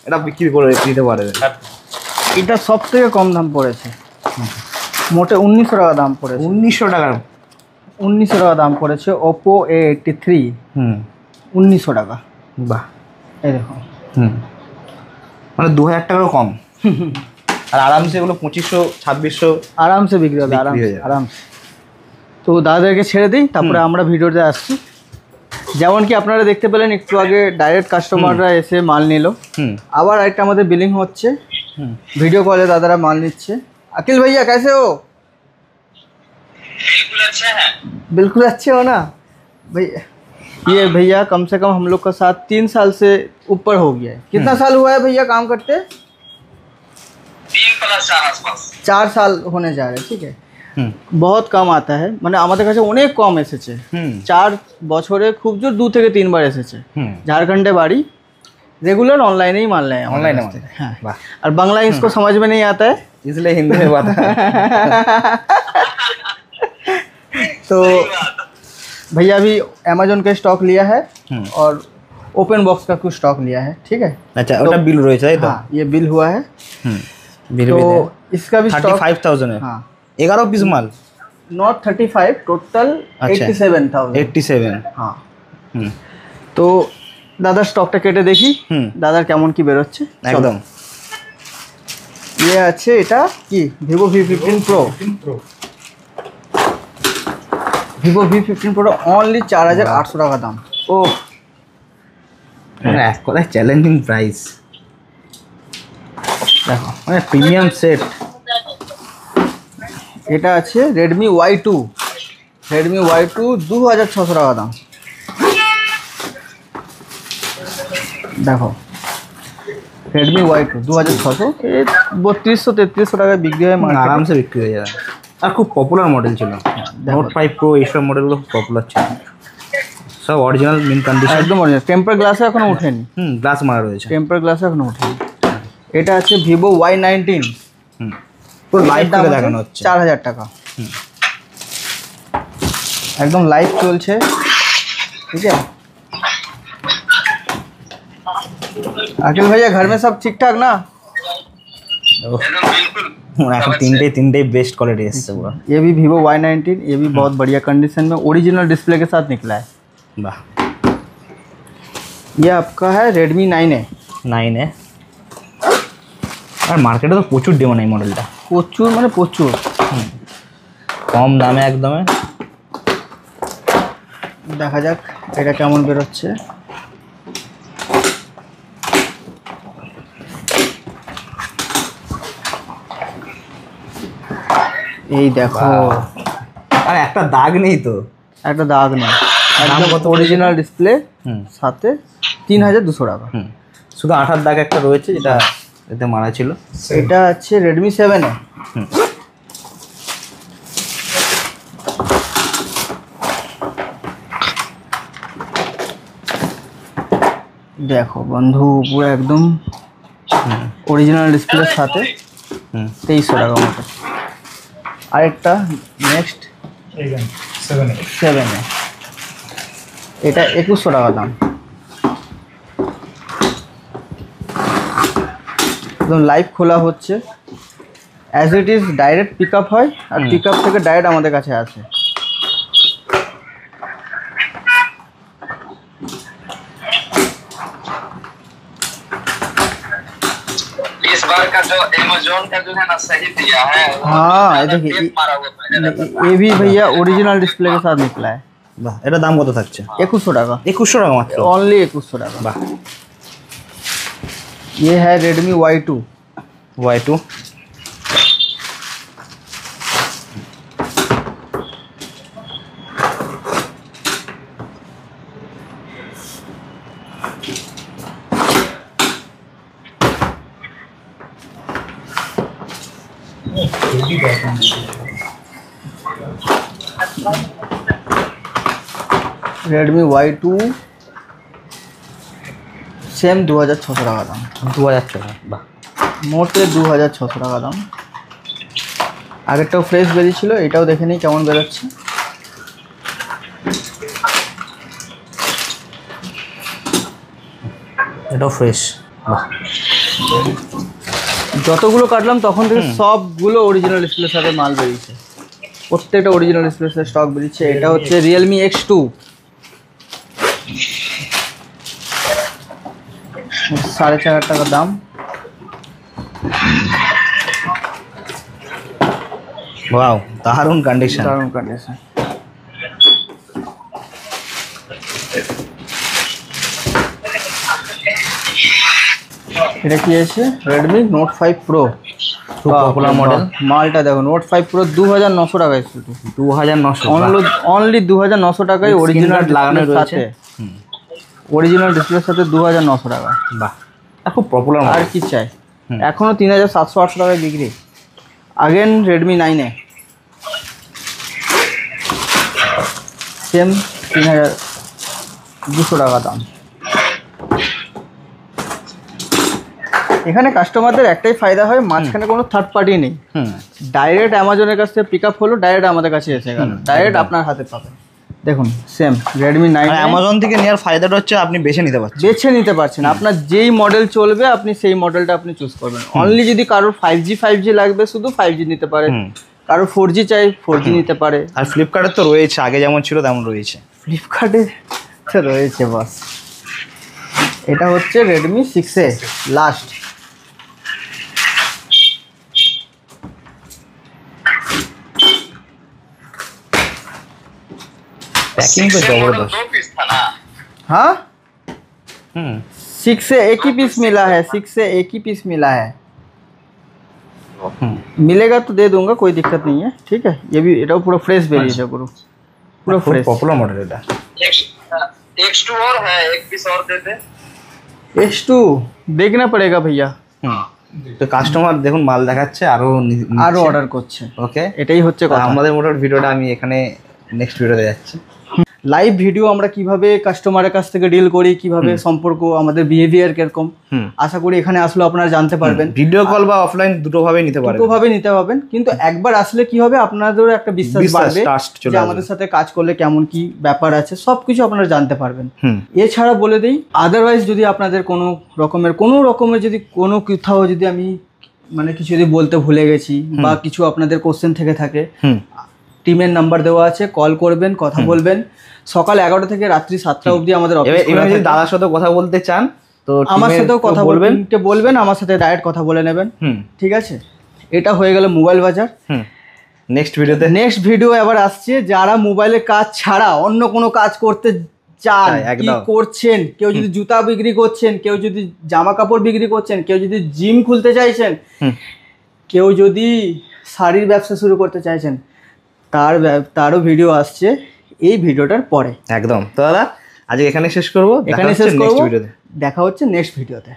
এটা বিক্রি করে দিতে পারবেন। এটা সব থেকে কম দাম পড়েছে, মোটে 1900 টাকা দাম পড়েছে। 1900 টাকা? 1900 টাকা দাম পড়েছে ওপো A83। 1900 টাকা। বাহ, এই দেখো। মানে 2000 টাকাও কম। আর আরামসে এগুলো 2500-2600 আরামসে বিক্রি হবে, আরামসে। তো দাদাদেরকে ছেড়ে দিই, তারপরে আমরা ভিডিওতে আসছি। যেমন কি আপনারা দেখতে পেলেন একটু আগে ডাইরেক্ট কাস্টমাররা এসে মাল নিল, আবার একটা আমাদের বিলিং হচ্ছে, ভিডিও কলে দাদারা माल নিচ্ছে। अखिल भैया कैसे हो? बिल्कुल अच्छा है। बिल्कुल अच्छे हो ना भैया? ये भैया कम से कम हम लोग का साथ 3 साल से ऊपर हो गया है। कितना साल हुआ है भैया काम करते? 3+4 आसपास। 4 साल होने जा रहे हैं, ठीक है। बहुत कम आता है, মানে আমাদের কাছে অনেক কম এসেছে। 4 বছরে খুব জোর 2 থেকে 3 বার এসেছে। झारखंडे बाड़ी, रेगुलर ऑनलाइन ही माल रहे हैं, ऑनलाइन हाँ। और बांग्ला इसको समझ में नहीं आता है, इसलिए हिंदी में बात है। तो भैया अभी अमेजोन का स्टॉक लिया है और ओपन बॉक्स का कुछ स्टॉक लिया है, ठीक है। अच्छा, ওটা বিল রয়েছে তাই তো? हाँ, ये बिल हुआ है। बिल तो इसका भी स्टॉक 35,000 है। हाँ, 11 पीस माल, नॉट 35, टोटल 87,000। 87। हाँ। তো দাদা স্টকটা কেটে দেখি দাদার কেমন কি বেরোচ্ছে একদম। ইয়ে আছে, এটা কি Vivo V15 Pro। Vivo V15 Pro only 4800 টাকা দাম। ও মানে এক কথায় চ্যালেঞ্জিং প্রাইস। দেখো মানে প্রিমিয়াম সেট। এটা আছে Redmi Y2। Redmi Y2 2600 টাকা দাম। দেখো Redmi Y2 2600, এই 3200-3300 টাকায় বিক্রি হয় মার্কেটে, আরামসে বিক্রি হয়ে যাবে। আর খুব পপুলার মডেল ছিল, নোট 5 প্রো এইসব মডেলগুলো খুব পপুলার ছিল, সব অরিজিনাল মিন কন্ডিশন, একদম অরিজিনাল। টেম্পার গ্লাসে এখনো ওঠেনি, গ্লাস মারা রয়েছে, টেম্পার গ্লাসে এখনো ওঠেনি। এটা আছে ভিভো Y19, পুরো লাইভ করে দেখানো হচ্ছে, 4000 টাকা। एकदम लाइव चलছে, ठीक है। अखिल भैया घर में सब ठीक ठाक ना? एकदम बिल्कुल। এখন তিনটে बेस्ट क्वालिटी এসেছে পুরো। ये भी Vivo Y19, ये भी बहुत बढ़िया कंडीशन में ओरिजिनल डिस्प्ले के साथ निकला है। वाह। ये आपका है Redmi 9A। 9A। আর মার্কেটে তো প্রচুর ডিমান্ড এই মডেলটা, প্রচুর মানে প্রচুর, কম দামে একদম। দেখা যাক এটা কেমন বেরোচ্ছে। এই দেখো, আর একটা দাগ নেই তো, একটা দাগ নেই, একদম অরিজিনাল ডিসপ্লে, সাথে 3200 টাকা। শুধু 8 দাগ একটা রয়েছে যেটা এতে মারা ছিল। এটা আছে Redmi 7A। দেখো বন্ধু, পুরো একদম অরিজিনাল ডিসপ্লের সাথে 2300 টাকা মতো। আরেকটা নেক্সট 7A, এটা 2100 টাকা দাম। একদম লাইভ খোলা হচ্ছে, as it is direct pick up হয়, আর পিক আপ থেকে ডাইরেক্ট আমাদের কাছে আসে। इस बार का जो Amazon का जो है ना सही दिया है। हाँ, ये देखिए, मारा हुआ है। ये भी भैया ओरिजिनल डिस्प्ले के साथ निकला है। বাহ, এটা দাম কত থাকছে? 2100 টাকা, 2100 টাকা মাত্র, ओनली 2100 টাকা। বাহ। ये है Redmi Y2। Y2 Redmi Y2 same 2600 টাকা দাম, 2000 টাকা। বাহ, মোটে 2600 টাকা দাম। আগেরটাও ফ্রেশ বেরিয়েছিল, এটাও দেখে নিই কেমন বেরোচ্ছে। এটাও ফ্রেশ। যতগুলো কাটলাম তখন থেকে সবগুলো অরিজিনাল ডিসপ্লের সাথে মাল বেরিয়েছে, প্রত্যেকটা অরিজিনাল ডিসপ্লের সাথে স্টক বেরিয়েছে। এটা হচ্ছে রিয়েলমি X2, 4,500 টাকা দাম। ওয়াও, দারুণ কন্ডিশন। দারুণ কন্ডিশন। এটা কি আছে? রেডমি নোট 5 প্রো, খুব পপুলার মডেল। মালটা দেখো, নোট 5 প্রো 2,900 টাকায় শুধু, 2,900 অনলি 2,900 টাকায় অরিজিনাল লাগানো রয়েছে। অরিজিনাল ডিসপ্লের সাথে 2,900 টাকা। বাহ, খুব পপুলার। আর কি চাই? এখনো 3,700-800 টাকায় বিক্রি। আগেন রেডমি 9 সেম 3,200 টাকা দাম। এখানে কাস্টমারদের একটাই ফায়দা হয়, মাঝখানে কোনো থার্ড পার্টি নেই। ডাইরেক্ট অ্যামাজনের কাছ থেকে পিক আপ হলো, ডাইরেক্ট আমাদের কাছে এসে গেল, ডাইরেক্ট আপনার হাতে পাবেন। দেখুন সেম রেডমি 9। অ্যামাজন থেকে নেওয়ার ফায়দাটা হচ্ছে আপনি বেছে নিতে পারছেন, আপনার যেই মডেল চলবে আপনি সেই মডেলটা আপনি চুজ করবেন। অনলি যদি কারোর 5G লাগবে শুধু 5G নিতে পারে, কারোর 4G চাই 4G নিতে পারে। আর ফ্লিপকার্টে তো রয়েছে, আগে যেমন ছিল তেমন রয়েছে। ফ্লিপকার্টে তো রয়েছে বস। এটা হচ্ছে রেডমি 6A লাস্ট। पैकिंग तो जबरदस्त। 2 पीस था ना? हाँ 6 से एक ही पीस मिला है, 6 से एक ही पीस मिला है। मिलेगा तो दे दूंगा, कोई दिक्कत नहीं है। ठीक है, ये भी এটা পুরো ফ্রেশ বেরিয়েছে, পুরো ফ্রেশ পপুলার মডেল। এটা X2 और है, एक पीस और दे दे। X2 देखना पड़ेगा भैया। তো কাস্টমার দেখুন মাল দেখাচ্ছে, আরো অর্ডার করছে। ওকে, এটাই হচ্ছে কথা। আমাদের মোটামুটি ভিডিওটা আমি এখানে নেক্সট ভিডিওতে যাচ্ছি। লাইভ ভিডিও আমরা কিভাবে কাস্টমারের কাছ থেকে ডিল করি, কিভাবে সম্পর্ক, আমাদের বিহেভিয়ার কিরকম, আশা করি এখানে আসলে আপনারা জানতে পারবেন। ভিডিও কল বা অফলাইন দুটোভাবে নিতে পারবেন, দুটোভাবে নিতে পারবেন। কিন্তু একবার আসলে কি হবে, আপনাদেরও একটা বিশ্বাস বাড়বে যে আমাদের সাথে কাজ করলে কেমন কি ব্যাপার আছে, সবকিছু আপনারা জানতে পারবেন। এছাড়া বলে দেই, আদারওয়াইজ যদি আপনাদের কোনো রকমের যদি কোনো কোথাও যদি আমি মানে কিছু যদি বলতে ভুলে গেছি বা কিছু আপনাদের কোশ্চেন থেকে থাকে, টিমের নাম্বার দেওয়া আছে, কল করবেন, কথা বলবেন। সকাল 11টা থেকে রাত্রি 7টা অবধি আমাদের অফিস। যদি দাদার সাথে কথা বলতে চান তো আমার সাথেও কথা বলবেন, আমার সাথে ডাইরেক্ট কথা বলে নেবেন। ঠিক আছে, এটা হয়ে গেল মোবাইল বাজার। নেক্সট ভিডিও এবার আসছে, যারা মোবাইলের কাজ ছাড়া অন্য কোনো কাজ করতে চান, কি করছেন, কেউ যদি জুতা বিক্রি করছেন, কেউ যদি জামা কাপড় বিক্রি করছেন, কেউ যদি জিম খুলতে চাইছেন, কেউ যদি শাড়ির ব্যবসা শুরু করতে চাইছেন, তারও ভিডিও আসছে এই ভিডিওটার পরে। একদম। তো দাদা আজকে এখানে শেষ করবো, দেখা হচ্ছে নেক্সট ভিডিওতে।